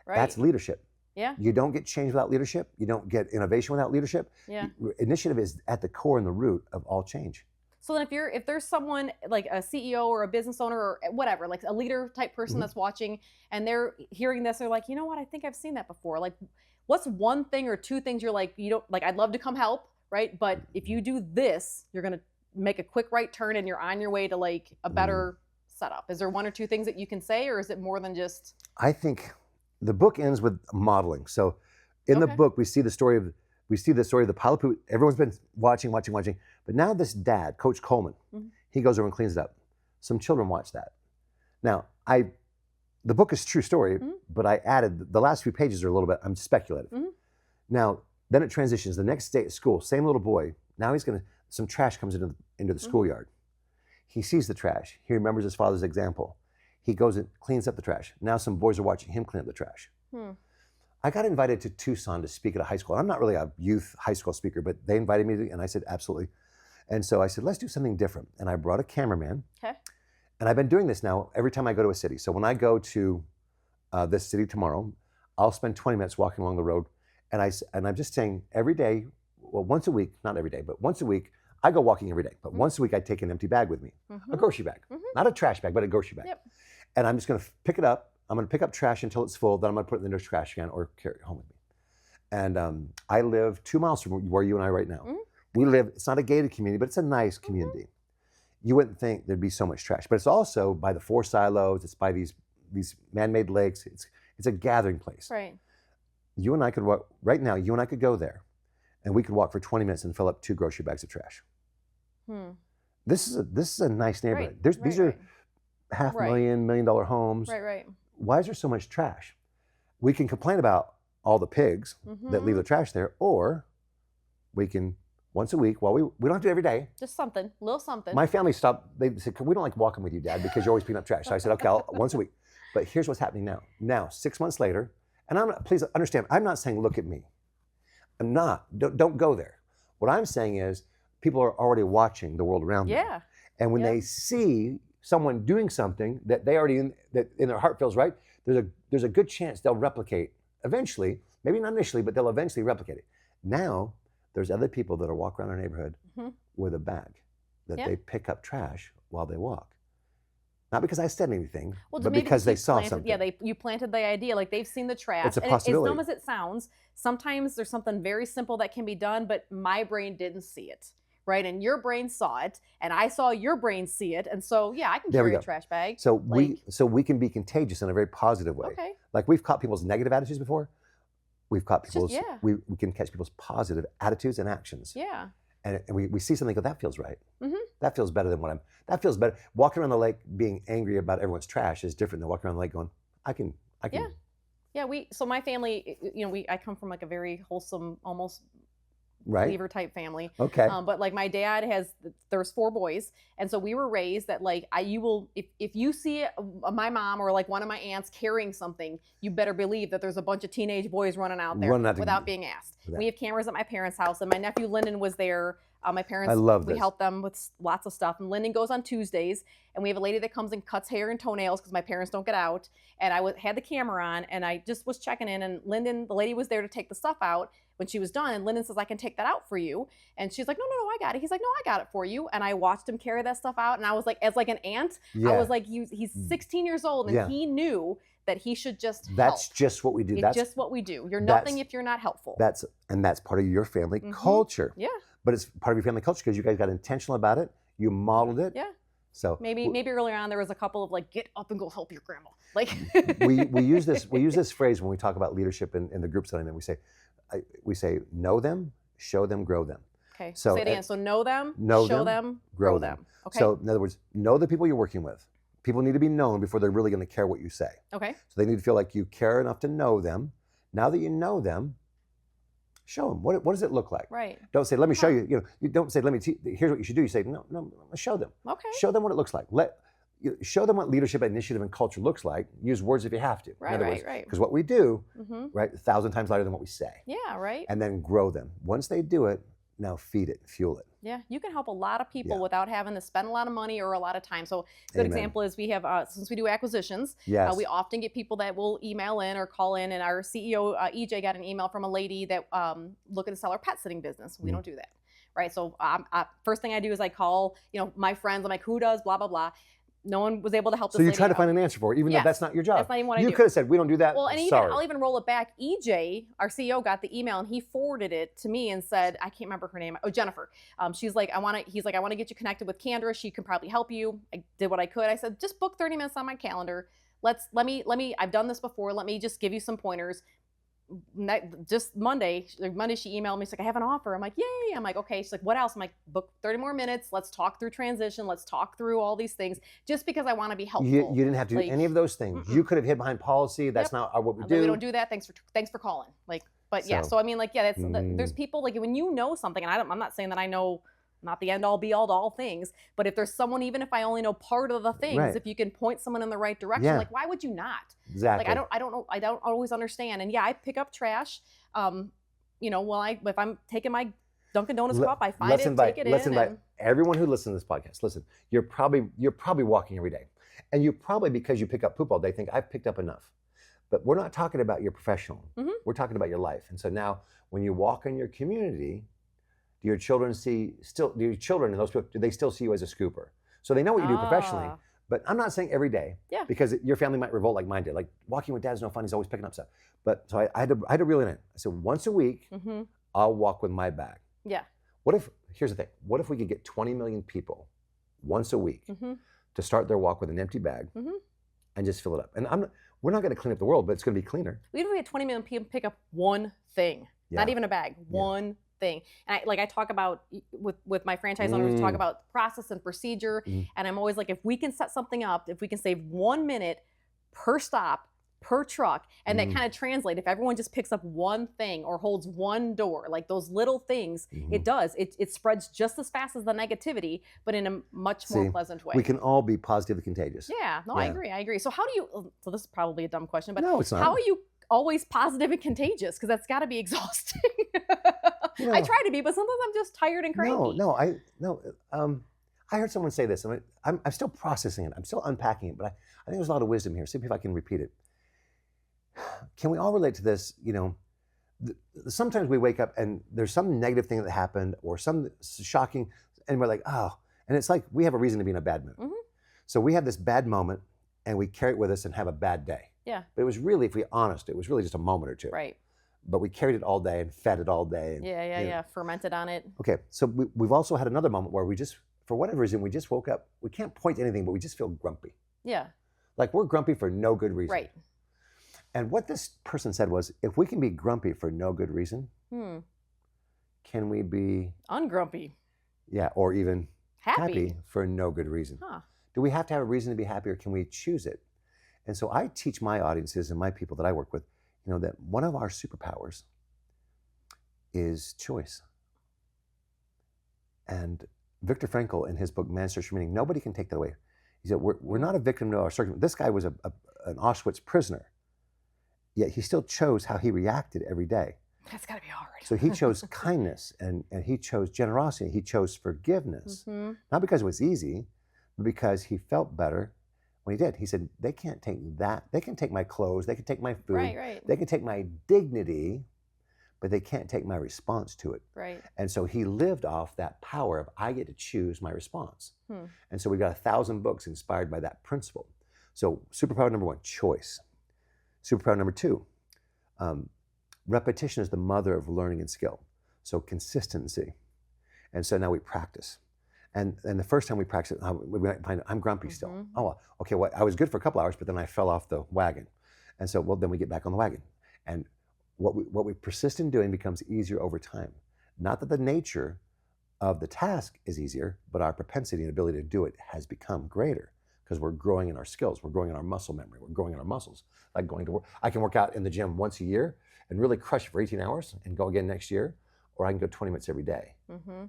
That's leadership. Yeah. You don't get change without leadership. You don't get innovation without leadership. Yeah. Initiative is at the core and the root of all change. So then if there's someone like a CEO or a business owner or whatever, like a leader type person that's watching and they're hearing this, they're like, you know what, I think I've seen that before. Like, what's one thing or two things you're like, you don't, like, I'd love to come help, right? But if you do this, you're going to make a quick right turn and you're on your way to like a better setup. Is there one or two things that you can say, or is it more than just? I think the book ends with modeling. So in the book, we see the story of the pile of poop. Everyone's been watching. But now this dad, Coach Coleman, he goes over and cleans it up. Some children watch that. Now, the book is a true story, but I added, the last few pages are a little bit, I'm speculative. Now, then it transitions. The next day at school, same little boy, now some trash comes into the schoolyard. He sees the trash. He remembers his father's example. He goes and cleans up the trash. Now some boys are watching him clean up the trash. I got invited to Tucson to speak at a high school. I'm not really a youth high school speaker, but they invited me and I said, absolutely. And so I said, let's do something different. And I brought a cameraman. Okay. And I've been doing this now every time I go to a city. So when I go to this city tomorrow, I'll spend 20 minutes walking along the road. And I'm just saying every day, well, once a week, not every day, but once a week, I go walking every day. But once a week, I take an empty bag with me, a grocery bag, not a trash bag, but a grocery bag. Yep. And I'm just going to pick it up. I'm going to pick up trash until it's full. Then I'm going to put it in the trash can or carry it home with me. And I live 2 miles from where you and I are right now. We live, it's not a gated community, but it's a nice community. You wouldn't think there'd be so much trash, but it's also by the 4 silos. It's by these man-made lakes. It's a gathering place. Right. You and I could walk, right now, you and I could go there and we could walk for 20 minutes and fill up 2 grocery bags of trash. This is a nice neighborhood. These are $500,000, $1 million homes. Right. Why is there so much trash? We can complain about all the pigs that leave the trash there, or we can once a week. Well, we don't have to do it every day. Just something, a little something. My family stopped. They said, we don't like walking with you, Dad, because you're always picking up trash. So I said, okay, once a week. But here's what's happening now. Now, 6 months later, and please understand, I'm not saying look at me. I'm not. Don't go there. What I'm saying is people are already watching the world around them. Yeah. And when they see someone doing something that they already that in their heart feels right, there's a good chance they'll replicate eventually. Maybe not initially, but they'll eventually replicate it. Now, there's other people that are walking around our neighborhood with a bag that they pick up trash while they walk. Not because I said anything, but because they saw something. Yeah, you planted the idea. Like they've seen the trash. It's a possibility. As dumb as it sounds, sometimes there's something very simple that can be done, but my brain didn't see it, right? And your brain saw it, and I saw your brain see it, and so yeah, I can carry a trash bag. So we can be contagious in a very positive way. Okay. Like we've caught people's negative attitudes before. We've caught people's. We can catch people's positive attitudes and actions. Yeah. And we see something, go, that feels right. That feels better than that feels better. Walking around the lake being angry about everyone's trash is different than walking around the lake going, I can. Yeah, so my family, I come from like a very wholesome, almost Right. believer type family. Okay. But like my dad there's 4 boys. And so we were raised that like, if you see my mom or like one of my aunts carrying something, you better believe that there's a bunch of teenage boys running out there without being asked. We have cameras at my parents' house, and my nephew Lyndon was there. My parents, we help them with lots of stuff. And Lyndon goes on Tuesdays, and we have a lady that comes and cuts hair and toenails because my parents don't get out. And I had the camera on, and I just was checking in, and Lyndon, the lady was there to take the stuff out when she was done. And Lyndon says, I can take that out for you. And she's like, no, I got it. He's like, no, I got it for you. And I watched him carry that stuff out. And I was like, as like an aunt, I was like, he's 16 years old, and he knew that he should just That's help. just what we do. That's just what we do. You're nothing if you're not helpful. That's part of your family culture. Yeah. But it's part of your family culture because you guys got intentional about it. You modeled it. Yeah. So maybe earlier on there was a couple of like, get up and go help your grandma. Like we use this phrase when we talk about leadership in the groups that I'm in. We say know them, show them, grow them. Okay. So say it again. So know them, show them, grow them. Okay. So in other words, know the people you're working with. People need to be known before they're really going to care what you say. Okay. So they need to feel like you care enough to know them. Now that you know them, show them. What does it look like? Right. Don't say, let me show you. You don't say, here's what you should do. You say, no, show them. Okay. Show them what it looks like. Show them what leadership, initiative, and culture looks like. Use words if you have to. Right. Because what we do, right, 1,000 times louder than what we say. Yeah, right. And then grow them. Once they do it, now feed it, fuel it. Yeah, you can help a lot of people without having to spend a lot of money or a lot of time. So a good example is we have, since we do acquisitions, we often get people that will email in or call in, and our CEO, EJ, got an email from a lady that looking to sell our pet sitting business. We don't do that, right? So first thing I do is I call, my friends. I'm like, who does blah, blah, blah. No one was able to help this So you lady try to out. find an answer for it, even though that's not your job. That's not even what I do. You could have said, we don't do that. Well, and Sorry. I'll even roll it back. EJ, our CEO, got the email, and he forwarded it to me and said, I can't remember her name. Oh, Jennifer. He's like, I want to get you connected with Kander. She can probably help you. I did what I could. I said, just book 30 minutes on my calendar. Let me, I've done this before. Let me just give you some pointers. Just Monday she emailed me. She's like, I have an offer. I'm like, yay. I'm like, okay. She's like, what else? I'm like, book 30 more minutes. Let's talk through transition. Let's talk through all these things, just because I want to be helpful. You didn't have to do any of those things. You could have hid behind policy. That's not what we do. We don't do that. Thanks for calling. So I mean, that's there's people, like, when you know something, and I'm not saying that I know not the end all be all to all things, but if there's someone, even if I only know part of the things, if you can point someone in the right direction, like, why would you not? Exactly. Like, I don't know. I don't always understand. And I pick up trash. If I'm taking my Dunkin' Donuts cup, I find take it in. Let's invite everyone who listens to this podcast. Listen, you're probably walking every day, and you probably, because you pick up poop all day, think I've picked up enough. But we're not talking about your professional. We're talking about your life. And so now, when you walk in your community, do your children and those people, do they still see you as a scooper? So they know what you do professionally. But I'm not saying every day, because your family might revolt like mine did. Like, walking with dad's no fun. He's always picking up stuff. But so I had to reel it in. I said, once a week, I'll walk with my bag. Yeah. Here's the thing. What if we could get 20 million people once a week to start their walk with an empty bag and just fill it up? And we're not going to clean up the world, but it's going to be cleaner. Even if we had 20 million people pick up one thing, not even a bag, one thing. And I talk about with my franchise owners, talk about process and procedure. And I'm always like, if we can set something up, if we can save 1 minute per stop, per truck, and that kind of translate, if everyone just picks up one thing or holds one door, like those little things, it spreads just as fast as the negativity, but in a much more pleasant way. We can all be positively contagious. I agree. So how do you, so this is probably a dumb question, but no, it's not. How are you always positive and contagious? Because that's got to be exhausting. I try to be, but sometimes I'm just tired and cranky. I heard someone say this. I'm still processing it. I'm still unpacking it, but I think there's a lot of wisdom here. See if I can repeat it. Can we all relate to this? Sometimes we wake up and there's some negative thing that happened or some shocking, and we're like, oh, and it's like we have a reason to be in a bad mood. So we have this bad moment and we carry it with us and have a bad day. Yeah. But it was really, if we're honest, it was really just a moment or two. Right. But we carried it all day and fed it all day. And, fermented on it. Okay, so we've also had another moment where we just, for whatever reason, we just woke up. We can't point to anything, but we just feel grumpy. Yeah. Like we're grumpy for no good reason. Right. And what this person said was, if we can be grumpy for no good reason, can we be ungrumpy? Yeah, or even happy for no good reason. Huh. Do we have to have a reason to be happy, or can we choose it? And so I teach my audiences and my people that I work with, that one of our superpowers is choice. And Viktor Frankl, in his book, Man's Search for Meaning, nobody can take that away. He said, we're not a victim to our circumstances. This guy was an Auschwitz prisoner, yet he still chose how he reacted every day. That's got to be hard. So he chose kindness, and he chose generosity. He chose forgiveness, not because it was easy, but because he felt better when he did. He said, they can't take that. They can take my clothes. They can take my food. Right. They can take my dignity, but they can't take my response to it. Right. And so he lived off that power of, I get to choose my response. And so we got 1,000 books inspired by that principle. So superpower number 1, choice. Superpower number 2, repetition is the mother of learning and skill. So consistency. And so now we practice. And the first time we practice, we might find I'm grumpy still. Oh, okay, well, I was good for a couple hours, but then I fell off the wagon. And so, well, then we get back on the wagon. And what we persist in doing becomes easier over time. Not that the nature of the task is easier, but our propensity and ability to do it has become greater because we're growing in our skills, we're growing in our muscle memory, we're growing in our muscles. Like going to work, I can work out in the gym once a year and really crush for 18 hours and go again next year, or I can go 20 minutes every day.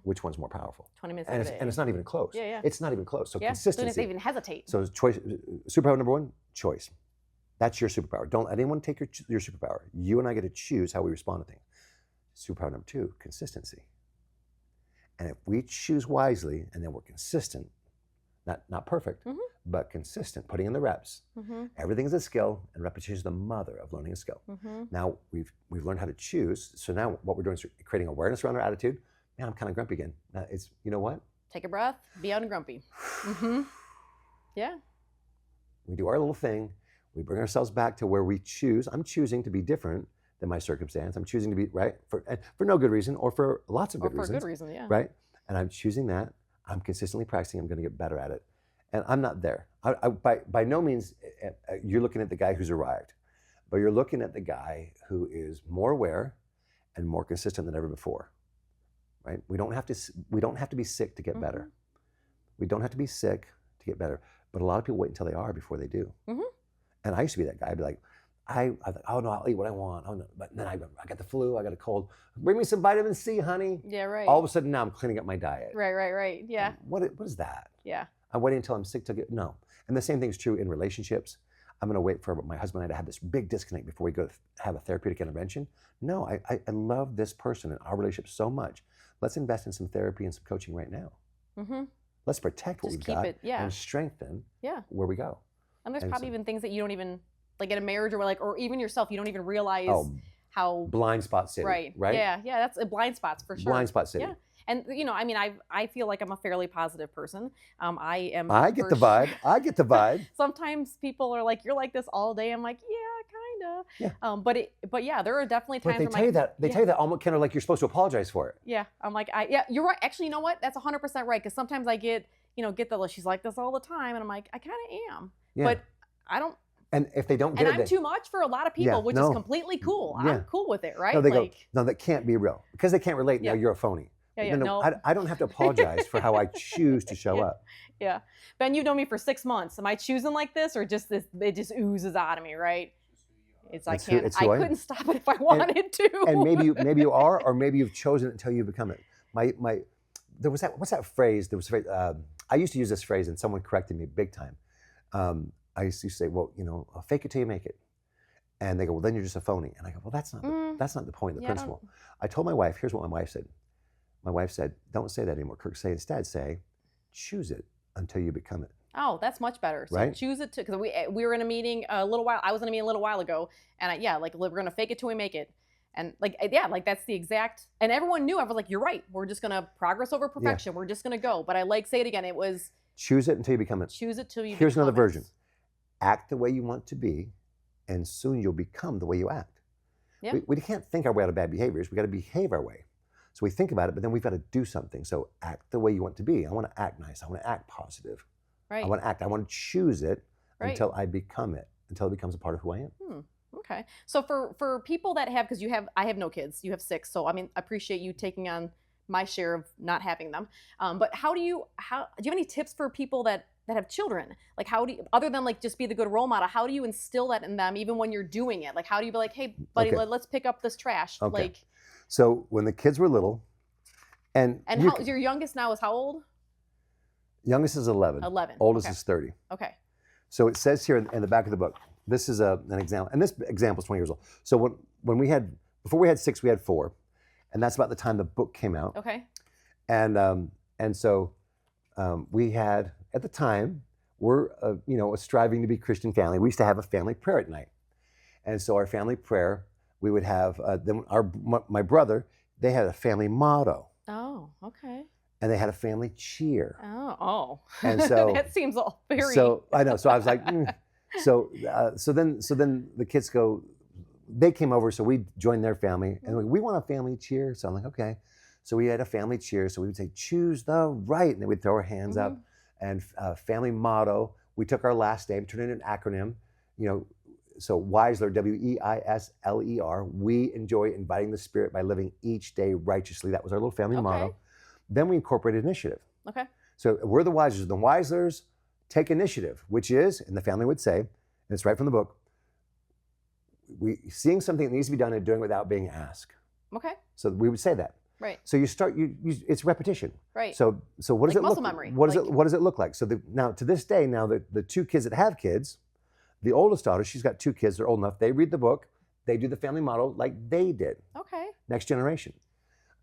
Which one's more powerful? 20 minutes every day. And it's not even close. Yeah. It's not even close. So Don't consistency. even hesitate. So choice. Superpower number 1, choice. That's your superpower. Don't let anyone take your superpower. You and I get to choose how we respond to things. Superpower number 2, consistency. And if we choose wisely and then we're consistent, not perfect, but consistent, putting in the reps, everything is a skill, and repetition is the mother of learning a skill. Now we've learned how to choose. So now what we're doing is creating awareness around our attitude. Man, I'm kind of grumpy again. Now it's, you know what? Take a breath, be ungrumpy. Yeah. We do our little thing. We bring ourselves back to where we choose. I'm choosing to be different than my circumstance. I'm choosing to be right for no good reason or for lots of good reasons. Or for a good reason, yeah. Right? And I'm choosing that. I'm consistently practicing. I'm going to get better at it. And I'm not there. By no means, you're looking at the guy who's arrived, but you're looking at the guy who is more aware and more consistent than ever before. Right? We don't have to be sick to get better. We don't have to be sick to get better. But a lot of people wait until they are before they do. And I used to be that guy. I'd be like, oh no, I'll eat what I want. Oh no, but then I got the flu, I got a cold. Bring me some vitamin C, honey. Yeah, right. All of a sudden now I'm cleaning up my diet. Right. Yeah. What is that? Yeah. I'm waiting until I'm sick to get, no. And the same thing is true in relationships. I'm going to wait for my husband and I to have this big disconnect before we go to have a therapeutic intervention. No, I love this person and our relationship so much. Let's invest in some therapy and some coaching right now. Let's protect what we've got and strengthen where we go. And there's probably even things that you don't even, like in a marriage or even yourself, you don't even realize how. Blind spot city. Right. Yeah, that's a blind spots for sure. Blind spot city. Yeah. And I feel like I'm a fairly positive person. I get the vibe. I get the vibe. Sometimes people are like, "You're like this all day." I'm like, "Yeah, kind of." Yeah. But yeah, there are definitely times. But they tell you that they tell you that almost kind of like you're supposed to apologize for it. Yeah. I'm like, you're right. Actually, you know what? That's 100% right. Because sometimes I get she's like this all the time, and I'm like, I kind of am. Yeah. But I don't. And if they don't get it, I'm too much for a lot of people, which is completely cool. I'm cool with it, right? No, they go, no, that can't be real because they can't relate. Now you're a phony. No. I don't have to apologize for how I choose to show up. Yeah. Ben, you've known me for 6 months. Am I choosing like this or just this? It just oozes out of me, right? I couldn't stop it if I wanted to. And maybe you are, or maybe you've chosen it until you become it. There was what's that phrase? There was a phrase, I used to use this phrase and someone corrected me big time. I used to say, well, fake it till you make it. And they go, well, then you're just a phony. And I go, well, that's not the point of the principle. I told my wife, here's what my wife said. My wife said, don't say that anymore, Kirk. Instead say, choose it until you become it. Oh, that's much better. So right? Choose it because we were in a meeting I was in a meeting a little while ago, and we're gonna fake it till we make it, and that's the exact. And everyone knew. I was like, you're right. We're just gonna progress over perfection. We're just gonna go. But say it again. It was choose it until you become it. Choose it till you. Here's another version. Act the way you want to be, and soon you'll become the way you act. Yeah. We can't think our way out of bad behaviors. We got to behave our way. So we think about it, but then we've got to do something. So act the way you want to be. I want to act nice. I want to act positive. Right. I want to act. I want to choose it until I become it, until it becomes a part of who I am. Okay. So for people that have, because I have no kids, you have 6. So I appreciate you taking on my share of not having them. But do you have any tips for people that have children? Like how do you, other than just be the good role model, how do you instill that in them even when you're doing it? Like how do you be like, hey buddy, let's pick up this trash? Okay. So when the kids were little, And your youngest now is how old? Youngest is 11. 11. Oldest Okay. is 30. Okay. So it says here in the back of the book, this is an example, and this example is 20 years old. So before we had 6, we had 4, and that's about the time the book came out. Okay. And so we had, at the time, we're a striving to be Christian family. We used to have a family prayer at night, and so our family prayer, we would have my brother, they had a family motto. Oh, okay. And they had a family cheer. Oh. And so that seems all very. So I know. So I was like, So then the kids they came over, so we joined their family, and we want a family cheer. So I'm like, okay. So we had a family cheer. So we would say, choose the right, and then we'd throw our hands up. And family motto. We took our last name, turned it into an acronym. So Weisler, Weisler. We enjoy inviting the Spirit by living each day righteously. That was our little family motto. Then we incorporated initiative. Okay. So we're the Weislers. The Weislers take initiative, which is, and the family would say, and it's right from the book, seeing something that needs to be done and doing it without being asked. Okay. So we would say that. Right. So you start, it's repetition. Right. So what does it look like? What does it look like? So now to this day, the 2 kids that have kids, the oldest daughter, she's got 2 kids, they're old enough, they read the book, they do the family motto like they did. Okay. Next generation.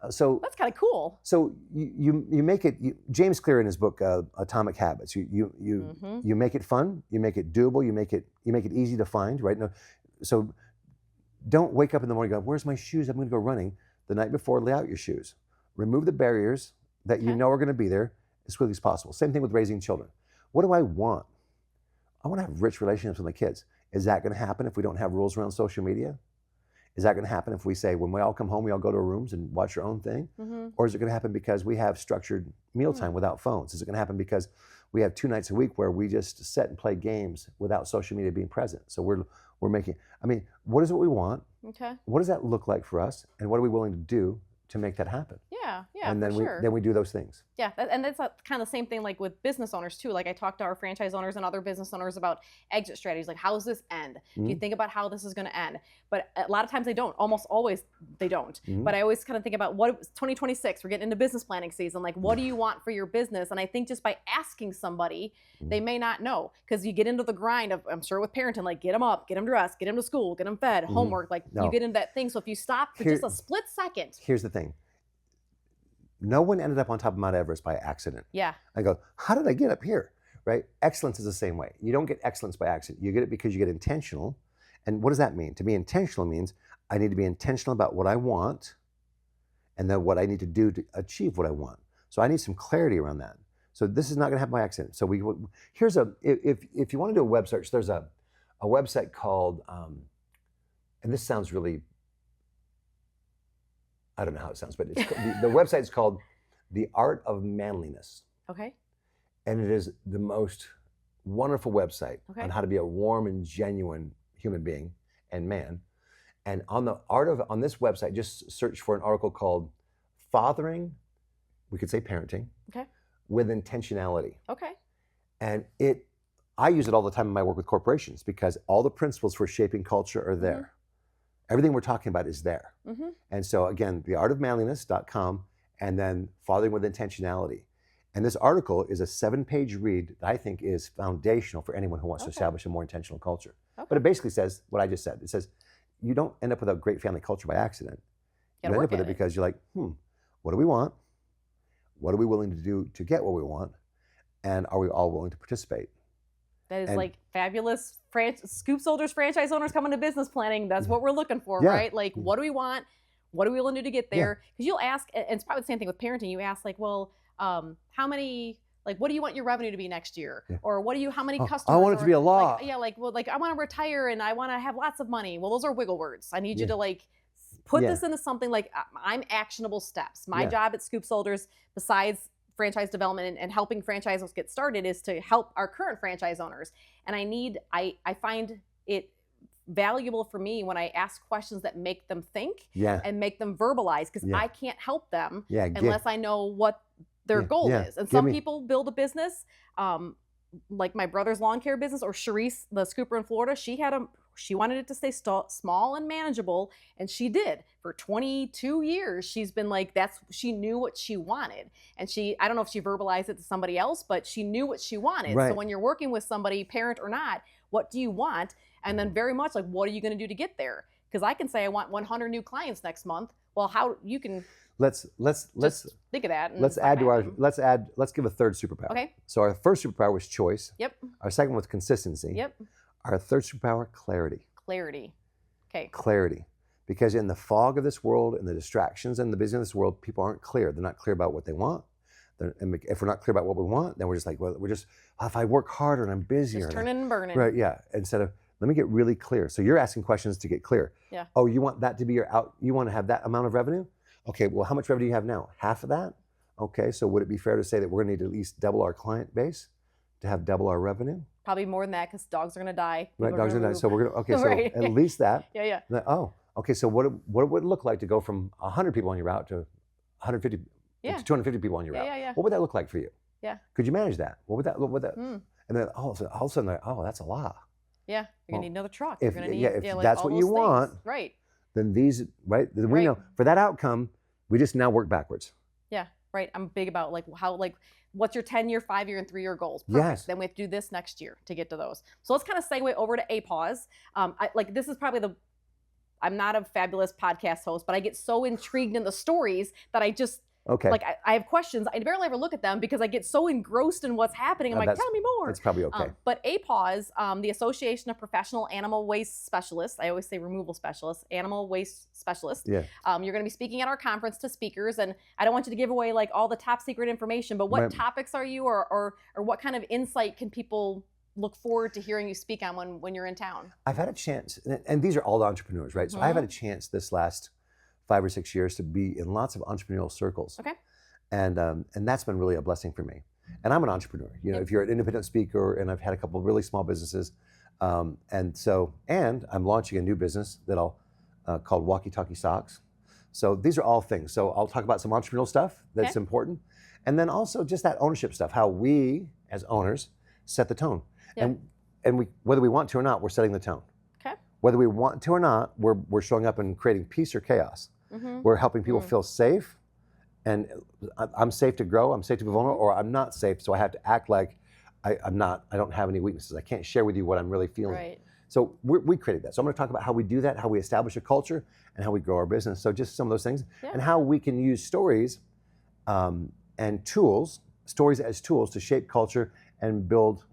So that's kind of cool. So you make it. James Clear in his book Atomic Habits. You make it fun. You make it doable. You make it easy to find. Right. No, so don't wake up in the morning and go, "Where's my shoes? I'm going to go running." The night before, lay out your shoes. Remove the barriers that you know are going to be there as quickly as possible. Same thing with raising children. What do I want? I want to have rich relationships with my kids. Is that going to happen if we don't have rules around social media? Is that going to happen if we say, when we all come home, we all go to our rooms and watch our own thing? Or is it going to happen because we have structured mealtime without phones? Is it going to happen because we have 2 nights a week where we just sit and play games without social media being present? So we're making, what is it we want? Okay. What does that look like for us? And what are we willing to do to make that happen? Yeah, and then we do those things. Yeah, and that's kind of the same thing like with business owners too. Like I talk to our franchise owners and other business owners about exit strategies. Like, how does this end? Do you think about how this is going to end? But a lot of times they don't. Almost always they don't. But I always kind of think about 2026. We're getting into business planning season. Like, what do you want for your business? And I think just by asking somebody, they may not know, because you get into the grind of, I'm sure with parenting, like get them up, get them dressed, get them to school, get them fed, homework. Like you get into that thing. So if you stop for just a split second. Here's the thing. No one ended up on top of Mount Everest by accident. Yeah. I go, how did I get up here? Right? Excellence is the same way. You don't get excellence by accident. You get it because you get intentional. And what does that mean? To be intentional means I need to be intentional about what I want and then what I need to do to achieve what I want. So I need some clarity around that. So this is not going to happen by accident. So if you want to do a web search, there's a website called, and this sounds really, I don't know how it sounds, but it's, the website is called The Art of Manliness. Okay. And it is the most wonderful website on how to be a warm and genuine human being and man. And on this website, just search for an article called Fathering, we could say parenting, with intentionality. Okay. And I use it all the time in my work with corporations because all the principles for shaping culture are there. Everything we're talking about is there. And so again, theartofmanliness.com, and then Fathering with Intentionality. And this article is a 7-page read that I think is foundational for anyone who wants to establish a more intentional culture. But it basically says what I just said. It says, you don't end up with a great family culture by accident. You end up with it because you're like, what do we want? What are we willing to do to get what we want? And are we all willing to participate? That is like fabulous. Scoop Soldiers franchise owners coming to business planning. That's what we're looking for, right? Like, what do we want? What are we willing to do to get there? Because you'll ask, and it's probably the same thing with parenting. You ask like, well, how many, like, what do you want your revenue to be next year? Or how many customers? I want it to be a lot. I want to retire and I want to have lots of money. Well, those are wiggle words. I need you to like put this into something like I'm actionable steps. My job at Scoop Soldiers, besides franchise development and helping franchisees get started, is to help our current franchise owners. And I find it valuable for me when I ask questions that make them think and make them verbalize, because I can't help them unless I know what their goal is. And some people build a business, like my brother's lawn care business, or Sharice, the scooper in Florida, she She wanted it to stay small and manageable, and she did. For 22 years, she's been like, she knew what she wanted. And I don't know if she verbalized it to somebody else, but she knew what she wanted. Right. So when you're working with somebody, parent or not, what do you want? And then very much like, what are you going to do to get there? Because I can say I want 100 new clients next month. Well, how you can let's think of that. Let's give a third superpower. Okay. So our first superpower was choice. Yep. Our second was consistency. Yep. Our third superpower, clarity. Clarity. Okay. Clarity. Because in the fog of this world and the distractions in the busyness of this world, people aren't clear. They're not clear about what they want. And if we're not clear about what we want, then we're just like, well, if I work harder and I'm busier. Just turning and burning. Right, yeah. Instead of, let me get really clear. So you're asking questions to get clear. Yeah. Oh, you want that to be you want to have that amount of revenue? Okay, well, how much revenue do you have now? Half of that? Okay, so would it be fair to say that we're going to need to at least double our client base to have double our revenue? Probably more than that because dogs are going to die. Right, dogs are going to die. So we're going to, okay, so Right. at least that. Yeah. Oh, okay, so what would it look like to go from 100 people on your route to 150, to 250 people on your route? Yeah. What would that look like for you? Yeah. Could you manage that? What would that? And then all of a sudden, that's a lot. Yeah, you're going to need another truck. If you're gonna need, if like that's all what you those want, things. Right. Then we know for that outcome, we just now work backwards. Yeah, right. I'm big about what's your 10-year, 5-year, and 3-year goals? Perfect. Yes. Then we have to do this next year to get to those. So let's kind of segue over to APAWS. This is probably I'm not a fabulous podcast host, but I get so intrigued in the stories that I just, I have questions. I barely ever look at them because I get so engrossed in what's happening. I'm like, tell me more. That's probably okay. But APAWS, the Association of Professional Animal Waste Specialists, I always say removal specialists, animal waste specialists. Yeah. You're going to be speaking at our conference to speakers, and I don't want you to give away like all the top secret information, but what topics are you, or what kind of insight can people look forward to hearing you speak on when you're in town? I've had a chance, and these are all entrepreneurs, right? So I've had a chance this last 5 or 6 years to be in lots of entrepreneurial circles. Okay. And that's been really a blessing for me. And I'm an entrepreneur. You know, if you're an independent speaker, and I've had a couple of really small businesses, and I'm launching a new business that called Walkie Talkie Socks. So these are all things. So I'll talk about some entrepreneurial stuff that's important, and then also just that ownership stuff, how we as owners set the tone. Yeah. And we, whether we want to or not, we're setting the tone. Okay. Whether we want to or not, we're showing up and creating peace or chaos. Mm-hmm. We're helping people feel safe, and I'm safe to grow, I'm safe to be vulnerable, or I'm not safe, so I have to act like I don't have any weaknesses. I can't share with you what I'm really feeling. Right. So we created that. So I'm going to talk about how we do that, how we establish a culture, and how we grow our business. So just some of those things, and how we can use stories and stories as tools to shape culture and build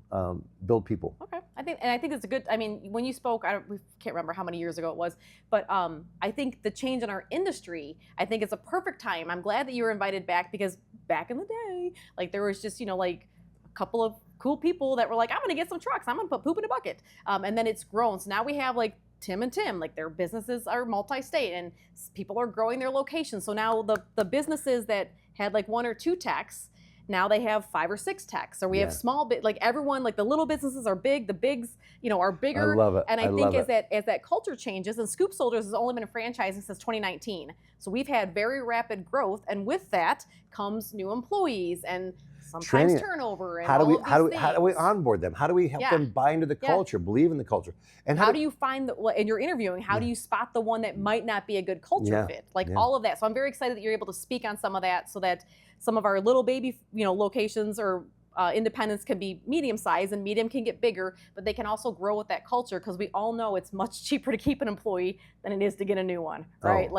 people. Okay, I think it's a good. I mean, when you spoke, we can't remember how many years ago it was, but I think the change in our industry, I think it's a perfect time. I'm glad that you were invited back, because back in the day, like there was just like a couple of cool people that were like, I'm going to get some trucks, I'm going to put poop in a bucket, and then it's grown. So now we have like Tim and Tim, like their businesses are multi-state, and people are growing their locations. So now the businesses that had like 1 or 2 techs, now they have 5 or 6 techs, or we have small like everyone, like the little businesses are big, the bigs, are bigger. I love it. And I think as that culture changes, and Scoop Soldiers has only been franchising since 2019, so we've had very rapid growth, and with that comes new employees and sometimes turnover. And how do we onboard them? How do we help them buy into the culture, believe in the culture? And how do you find in your interviewing? How do you spot the one that might not be a good culture fit? Like all of that. So I'm very excited that you're able to speak on some of that, so that some of our little baby, locations or independents can be medium size, and medium can get bigger, but they can also grow with that culture, because we all know it's much cheaper to keep an employee than it is to get a new one, right?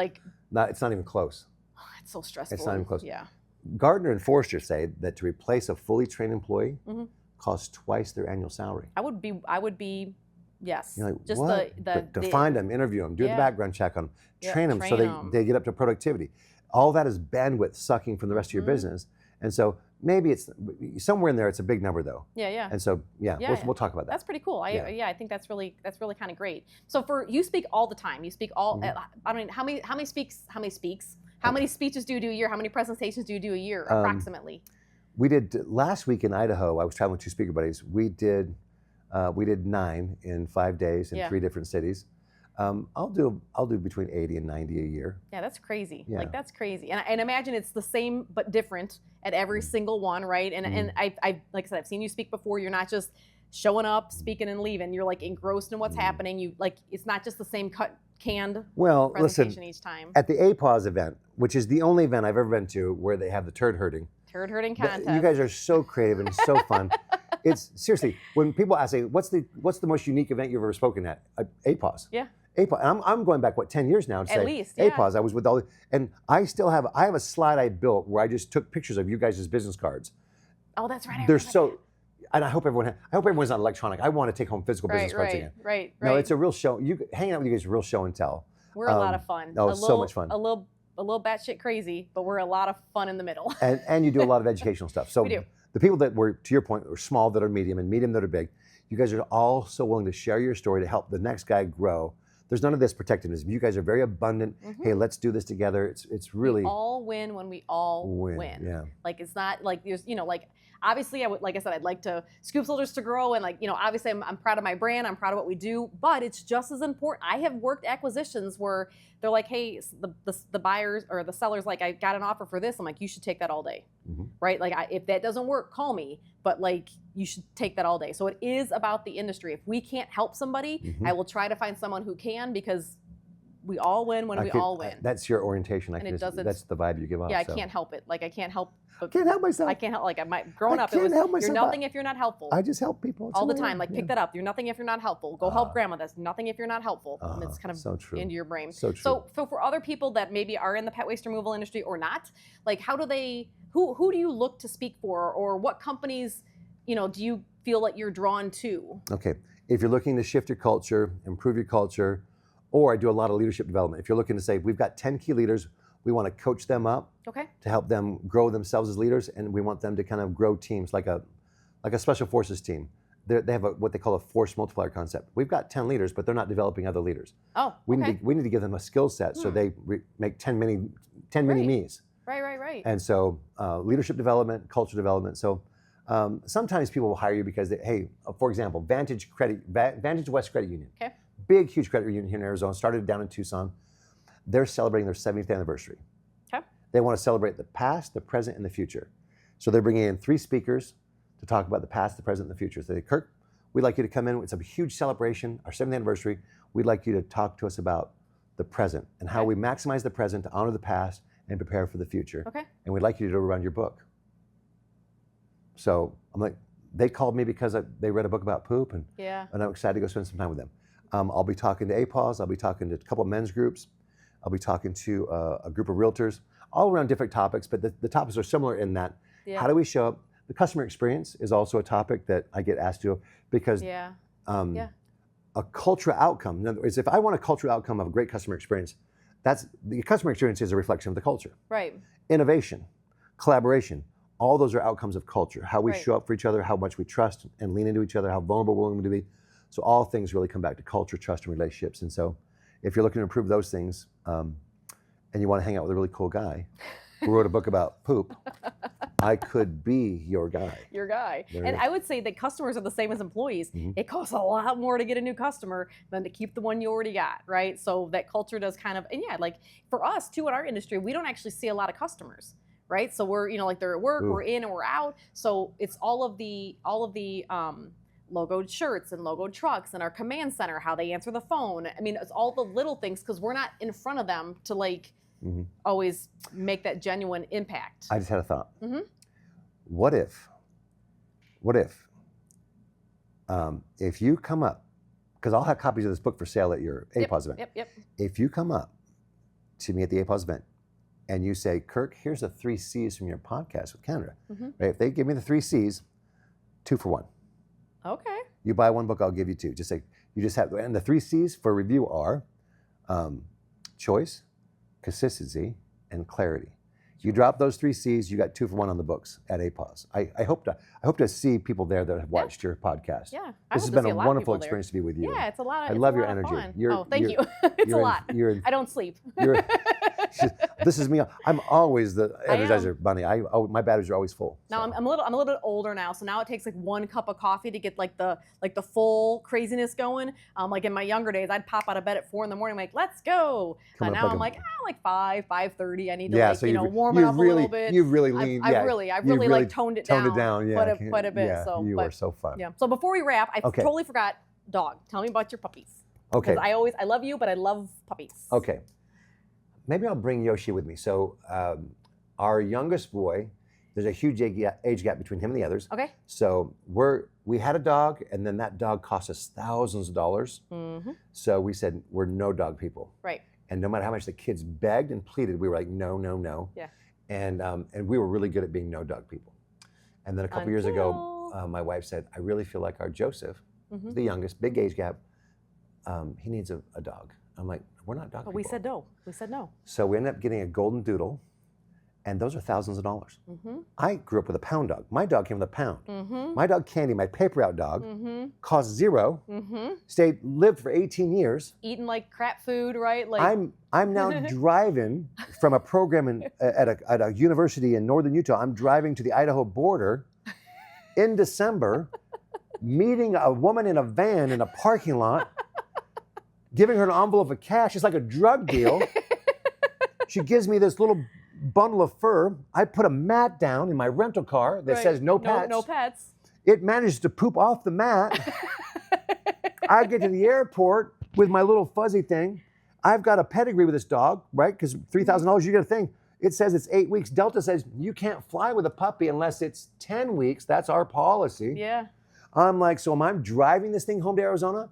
It's not even close. It's so stressful. It's not even close. Yeah. Gardner and Forrester say that to replace a fully trained employee costs twice their annual salary. I would be, yes. You're like, just what? To find them, interview them, do the background check on them, train them so they get up to productivity. All that is bandwidth sucking from the rest of your business. And so maybe it's somewhere in there, it's a big number though. Yeah. And so, we'll talk about that. That's pretty cool. I think that's really kind of great. So you speak all the time. You speak all, I mean, how many speeches do you do a year? How many presentations do you do a year, approximately? We did last week in Idaho. I was traveling with 2 speaker buddies. We did 9 in 5 days in 3 different cities. I'll do between 80 and 90 a year. Yeah, that's crazy. Yeah. Like that's crazy. And imagine it's the same but different at every single one, right? And I like I said, I've seen you speak before. You're not just showing up, speaking, and leaving. You're like engrossed in what's happening. You like it's not just the same canned presentation each time. At the APAWS event, which is the only event I've ever been to where they have the turd herding contest. You guys are so creative and so fun. It's seriously, when people ask me, what's the most unique event you've ever spoken at? APAWS. Yeah. APAWS. And I'm going back 10 years now to at say least, yeah. APAWS. I was with all, and I have a slide I built where I just took pictures of you guys' business cards. Oh, that's right. They're so. And I hope everyone's not electronic. I want to take home physical business cards again. Right. No, it's a real show. Hanging out with you guys is a real show and tell. We're a lot of fun. Oh, so much fun. A little batshit crazy, but we're a lot of fun in the middle. And you do a lot of educational stuff. So we do. The people that were, to your point, are small that are medium and medium that are big, you guys are all so willing to share your story to help the next guy grow. There's none of this protectivism. You guys are very abundant. Hey, let's do this together. It's really. We all win when we all win. Yeah. Like it's not like there's like obviously like I said, I'd like to Scoop Soldiers to grow and obviously I'm proud of my brand. I'm proud of what we do, but it's just as important. I have worked acquisitions where they're like, hey, the buyers or the sellers like, I got an offer for this. I'm like, you should take that all day, right? Like if that doesn't work, call me. But like you should take that all day. So it is about the industry. If we can't help somebody, I will try to find someone who can because we all win when we all win. That's your orientation. That's the vibe you give off. Yeah, I can't help it. Like I can't help. Can't help myself. I can't help. Like growing up, it was you're nothing if you're not helpful. I just help people all the time. Like pick that up. You're nothing if you're not helpful. Go help grandma. That's nothing if you're not helpful. And it's kind of so true. into your brain. So true. So for other people that maybe are in the pet waste removal industry or not, like how do they? Who do you look to speak for, or what companies, do you feel like you're drawn to? Okay, if you're looking to shift your culture, improve your culture, or I do a lot of leadership development. If you're looking to say we've got 10 key leaders. We want to coach them up to help them grow themselves as leaders, and we want them to kind of grow teams like a special forces team. They have what they call a force multiplier concept. We've got 10 leaders, but they're not developing other leaders. Oh, we need to give them a skill set so they make 10 mini me's. Right. And so leadership development, culture development. So sometimes people will hire you because for example, Vantage West Credit Union, big huge credit union here in Arizona, started down in Tucson. They're celebrating their 70th anniversary. Okay. They want to celebrate the past, the present, and the future. So they're bringing in 3 speakers to talk about the past, the present, and the future. So they say, Kirk, we'd like you to come in. It's a huge celebration, our 70th anniversary. We'd like you to talk to us about the present and how we maximize the present to honor the past and prepare for the future. Okay. And we'd like you to do it around your book. So I'm like, they called me because they read a book about poop, and I'm excited to go spend some time with them. I'll be talking to APAWS. I'll be talking to a couple of men's groups. I'll be talking to a group of realtors, all around different topics, but the topics are similar in that. Yeah. How do we show up? The customer experience is also a topic that I get asked to because a cultural outcome. In other words, if I want a cultural outcome of a great customer experience, the customer experience is a reflection of the culture. Right. Innovation, collaboration, all those are outcomes of culture. How we show up for each other, how much we trust and lean into each other, how vulnerable we're willing to be. So all things really come back to culture, trust, and relationships. And so if you're looking to improve those things, and you want to hang out with a really cool guy who wrote a book about poop, I could be your guy. Your guy. And I would say that customers are the same as employees. It costs a lot more to get a new customer than to keep the one you already got, right? So that culture does kind of, and like for us too in our industry, we don't actually see a lot of customers, right? So we're, like they're at work, we're in and we're out. So it's all of the logoed shirts and logoed trucks and our command center, how they answer the phone. I mean, it's all the little things because we're not in front of them to always make that genuine impact. I just had a thought. What if you come up, because I'll have copies of this book for sale at your APAWS event. Yep. If you come up to me at the APAWS event and you say, Kirk, here's the 3 C's from your podcast with Kander. Right? If they give me the 3 C's, 2 for 1. Okay. You buy 1 book, I'll give you 2. Just say you just have, and the 3 C's for review are choice, consistency, and clarity. You drop those 3 C's, you got 2 for 1 on the books at APAWS. I hope to see people there that have watched your podcast. Yeah, this has been a wonderful experience to be with you. Yeah, it's a lot of. I love your energy. Thank you. It's a lot. I don't sleep. This is me. I'm always the Energizer bunny. My batteries are always full. Now so. I'm a little bit older now, so now it takes like 1 cup of coffee to get like the full craziness going. Like in my younger days, I'd pop out of bed at 4 in the morning, like let's go. And now I'm like, like 5:30. I need to warm it up a little bit. You've really leaned. I've really like toned it down. Yeah, quite a bit. Yeah, so you are so fun. Yeah. So before we wrap, I totally forgot dog. Tell me about your puppies. Okay. Because I love you, but I love puppies. Okay. Maybe I'll bring Yoshi with me. So our youngest boy, there's a huge age gap between him and the others. Okay. So we had a dog, and then that dog cost us thousands of dollars. Mm-hmm. So we said, we're no dog people. Right. And no matter how much the kids begged and pleaded, we were like, no, no, no. Yeah. And we were really good at being no dog people. And then a couple years ago, my wife said, I really feel like our Joseph, the youngest, big age gap, he needs a dog. I'm like, we're not dog people. But we said no. We said no. So we ended up getting a golden doodle, and those are thousands of dollars. Mm-hmm. I grew up with a pound dog. My dog came with a pound. Mm-hmm. My dog Candy, my paper out dog, cost zero. Mm-hmm. Lived for 18 years. Eating like crap food, right? Like I'm now driving from a program at a university in northern Utah. I'm driving to the Idaho border in December, meeting a woman in a van in a parking lot, giving her an envelope of cash. It's like a drug deal. She gives me this little bundle of fur. I put a mat down in my rental car that says no pets. No pets. It manages to poop off the mat. I get to the airport with my little fuzzy thing. I've got a pedigree with this dog, right? Because $3,000, you get a thing. It says it's 8 weeks. Delta says you can't fly with a puppy unless it's 10 weeks. That's our policy. Yeah. I'm like, so I'm driving this thing home to Arizona,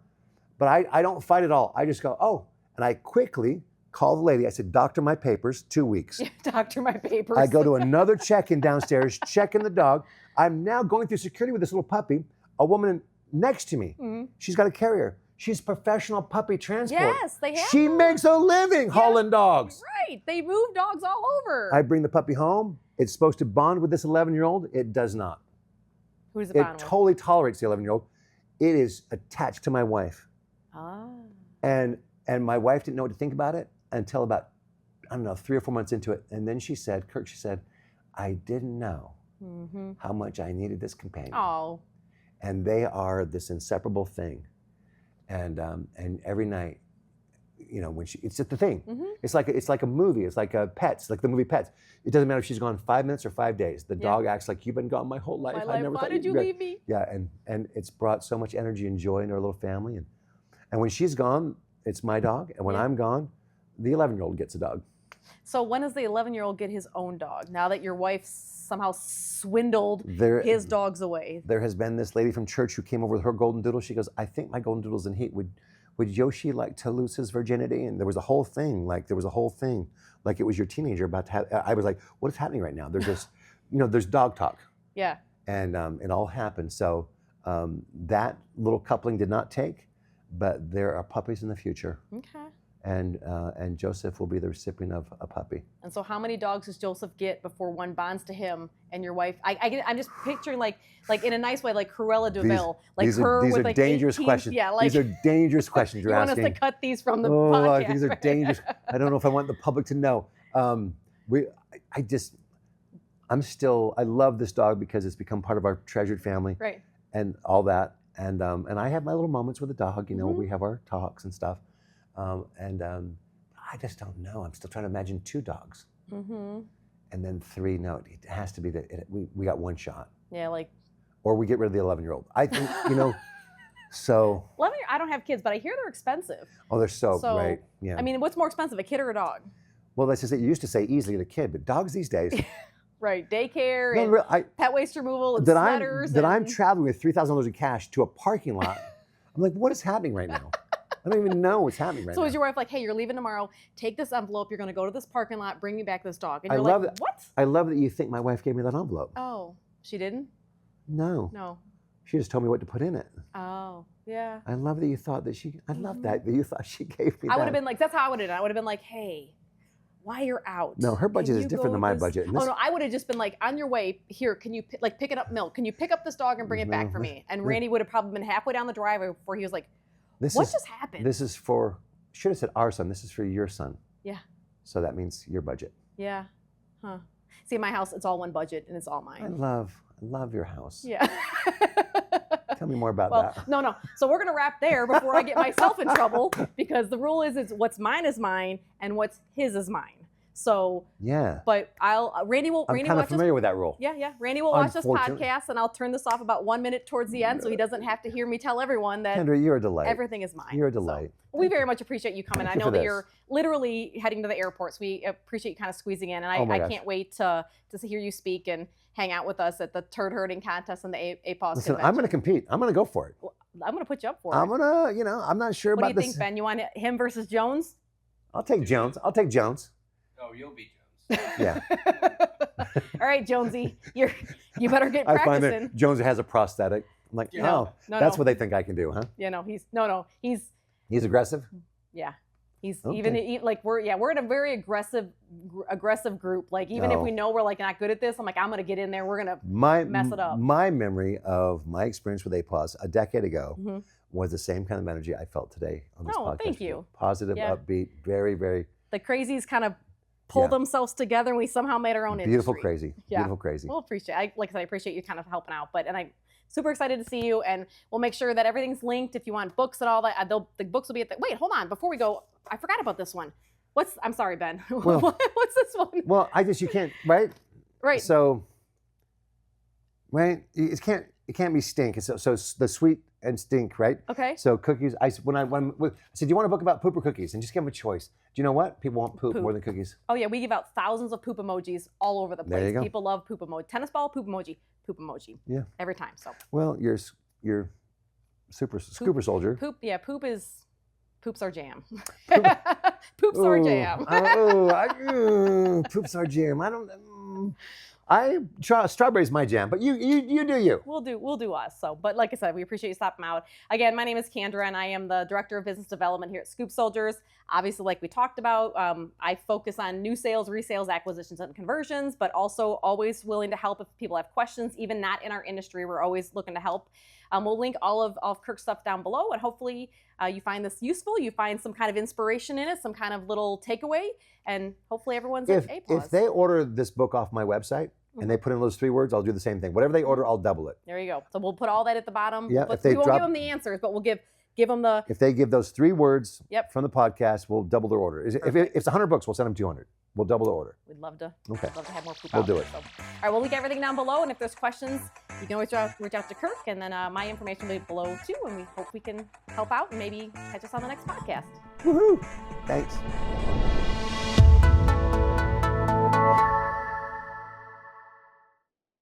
but I don't fight at all. I just go, oh, and I quickly call the lady. I said, doctor my papers, 2 weeks. Doctor my papers. I go to another check-in downstairs, checking the dog. I'm now going through security with this little puppy, a woman next to me. Mm-hmm. She's got a carrier. She's professional puppy transport. Yes, they have. She makes a living hauling dogs. Right, they move dogs all over. I bring the puppy home. It's supposed to bond with this 11-year-old. It does not. Who does it bond with? It totally tolerates the 11-year-old. It is attached to my wife. Ah. And my wife didn't know what to think about it until about, I don't know, 3 or 4 months into it. And then she said, Kirk, she said, I didn't know how much I needed this companion. Oh. And they are this inseparable thing. And every night, you know, when it's just the thing. Mm-hmm. It's like a movie. It's like Pets, like the movie Pets. It doesn't matter if she's gone 5 minutes or 5 days. The dog acts like you've been gone my whole life. Why did you leave me? Yeah, and it's brought so much energy and joy into our little family. And when she's gone, it's my dog. And when I'm gone, the 11-year-old gets a dog. So when does the 11-year-old get his own dog? Now that your wife somehow swindled his dogs away. There has been this lady from church who came over with her golden doodle. She goes, I think my golden doodle's in heat. Would Yoshi like to lose his virginity? And there was a whole thing, like it was your teenager about to have. I was like, what is happening right now? There's just, there's dog talk. Yeah. And it all happened. So that little coupling did not take, but there are puppies in the future. Okay. And Joseph will be the recipient of a puppy. And so how many dogs does Joseph get before one bonds to him and your wife? I'm just picturing like in a nice way, like Cruella de Vil. These are dangerous questions. Yeah, like, these are dangerous questions you're asking. You want us to cut these from the podcast. These are dangerous. I don't know if I want the public to know. I love this dog because it's become part of our treasured family. Right. And all that. And I have my little moments with the dog, we have our talks and stuff. I just don't know. I'm still trying to imagine 2 dogs. Mm-hmm. And then 3. No, it has to be that we got 1 shot. Yeah, like. Or we get rid of the 11-year-old. I think, so. 11 I don't have kids, but I hear they're expensive. Oh, they're so right. Yeah. I mean, what's more expensive, a kid or a dog? Well, let's just say, you used to say easily the kid, but dogs these days. Right, daycare and pet waste removal and sweaters. I'm traveling with $3,000 in cash to a parking lot. I'm like, what is happening right now? I don't even know what's happening right now. So is your wife like, hey, you're leaving tomorrow, take this envelope, you're going to go to this parking lot, bring me back this dog. And you're like, what? I love that you think my wife gave me that envelope. Oh, she didn't? No. No. She just told me what to put in it. Oh, yeah. I love that you thought that I love that you thought she gave me that. I would have been like, that's how I would have done it. I would have been like, hey, while you're out. No, her budget is different than my budget. Oh, no, I would have just been like, on your way, here, can you, picking up milk, can you pick up this dog and bring it back for me? And Randy would have probably been halfway down the driveway before he was like, what just happened? This is should have said our son. This is for your son. Yeah. So that means your budget. Yeah. Huh. See, my house, it's all one budget and it's all I mine. love your house. Yeah. Tell me more about Well, that. no. So we're going to wrap there before I get myself in trouble, because the rule is what's mine is mine and what's his is mine. So, Yeah. but Randy will I'm kind of familiar with that rule. Yeah. Randy will watch this Unfortunately. podcast, and I'll turn this off about 1 minute towards the end so he doesn't have to hear me tell everyone that Kendra, you're a delight. everything is mine. You're a delight. So, we very much appreciate you coming. Thank I you know for that this. you're literally heading to the airport, so we appreciate you kind of squeezing in. And Oh my I gosh. can't wait to hear you speak and hang out with us at the turd herding contest and the APAWS Listen, convention. I'm going to compete. I'm going to go for it. I'm going to put you up for I'm it. going to, I'm not sure What do about you this. think, Ben? You want him versus Jones? I'll take Jones. Oh, you'll be Jones. Yeah. All right, Jonesy, you better get I find practicing. that Jones has a prosthetic. I'm like, Yeah. oh, No, that's no. what they think I can do, huh? Yeah, no, he's He's aggressive? he's Okay. even like we're in a very aggressive group. Like even if No. we know we're like not good at this, I'm like, I'm gonna get in there. We're gonna mess it up. My memory of my experience with APAWS a decade ago Mhm. was the same kind of energy I felt today on this Oh, podcast. thank you. Positive, Yeah. upbeat, very, very The crazies kind of pulled Yeah. themselves together, and we somehow made our own beautiful, industry. crazy. Yeah. Beautiful, crazy. We'll appreciate. Like I said, I appreciate you kind of helping out. And I'm super excited to see you. And we'll make sure that everything's linked. If you want books and all that, the books will be at the. Wait, hold on. Before we go, I forgot about this one. I'm sorry, Ben. Well- What's this one? Well, you can't, right? Right. So, right? It can't be stink. So it's the sweet and stink, right? Okay. So cookies. I said, do you want a book about poop or cookies? And just give them a choice. Do you know what? People want poop Poop. more than cookies. Oh yeah, we give out thousands of poop emojis all over the place. There you go. People love poop emoji. Tennis ball, poop emoji, poop emoji. Yeah. Every time. So Well, you're scooper soldier. poop. Yeah, poop's our jam. Poop's our jam. Poop's our jam. Strawberry's my jam, but you do you. We'll do us. So, but like I said, we appreciate you stopping out. Again, my name is Kander, and I am the Director of Business Development here at Scoop Soldiers. Obviously, like we talked about, I focus on new sales, resales, acquisitions, and conversions, but also always willing to help if people have questions, even not in our industry. We're always looking to help. We'll link all of Kirk's stuff down below, and hopefully you find this useful. You find some kind of inspiration in it, some kind of little takeaway, and hopefully everyone's at APAWS. If they order this book off my website and they put in those 3 words, I'll do the same thing. Whatever they order, I'll double it. There you go. So we'll put all that at the bottom. Yeah, But if they we won't drop- give them the answers, but we'll give them the. If they give those 3 words Yep. from the podcast, we'll double their order. If it's 100 books, we'll send them 200. We'll double the order. We'd love to. Okay. Love to have more poop We'll out do there, it. So. All right, we'll link everything down below, and if there's questions, you can always reach out to Kirk, and then my information will be below too, and we hope we can help out and maybe catch us on the next podcast. Woohoo! Thanks.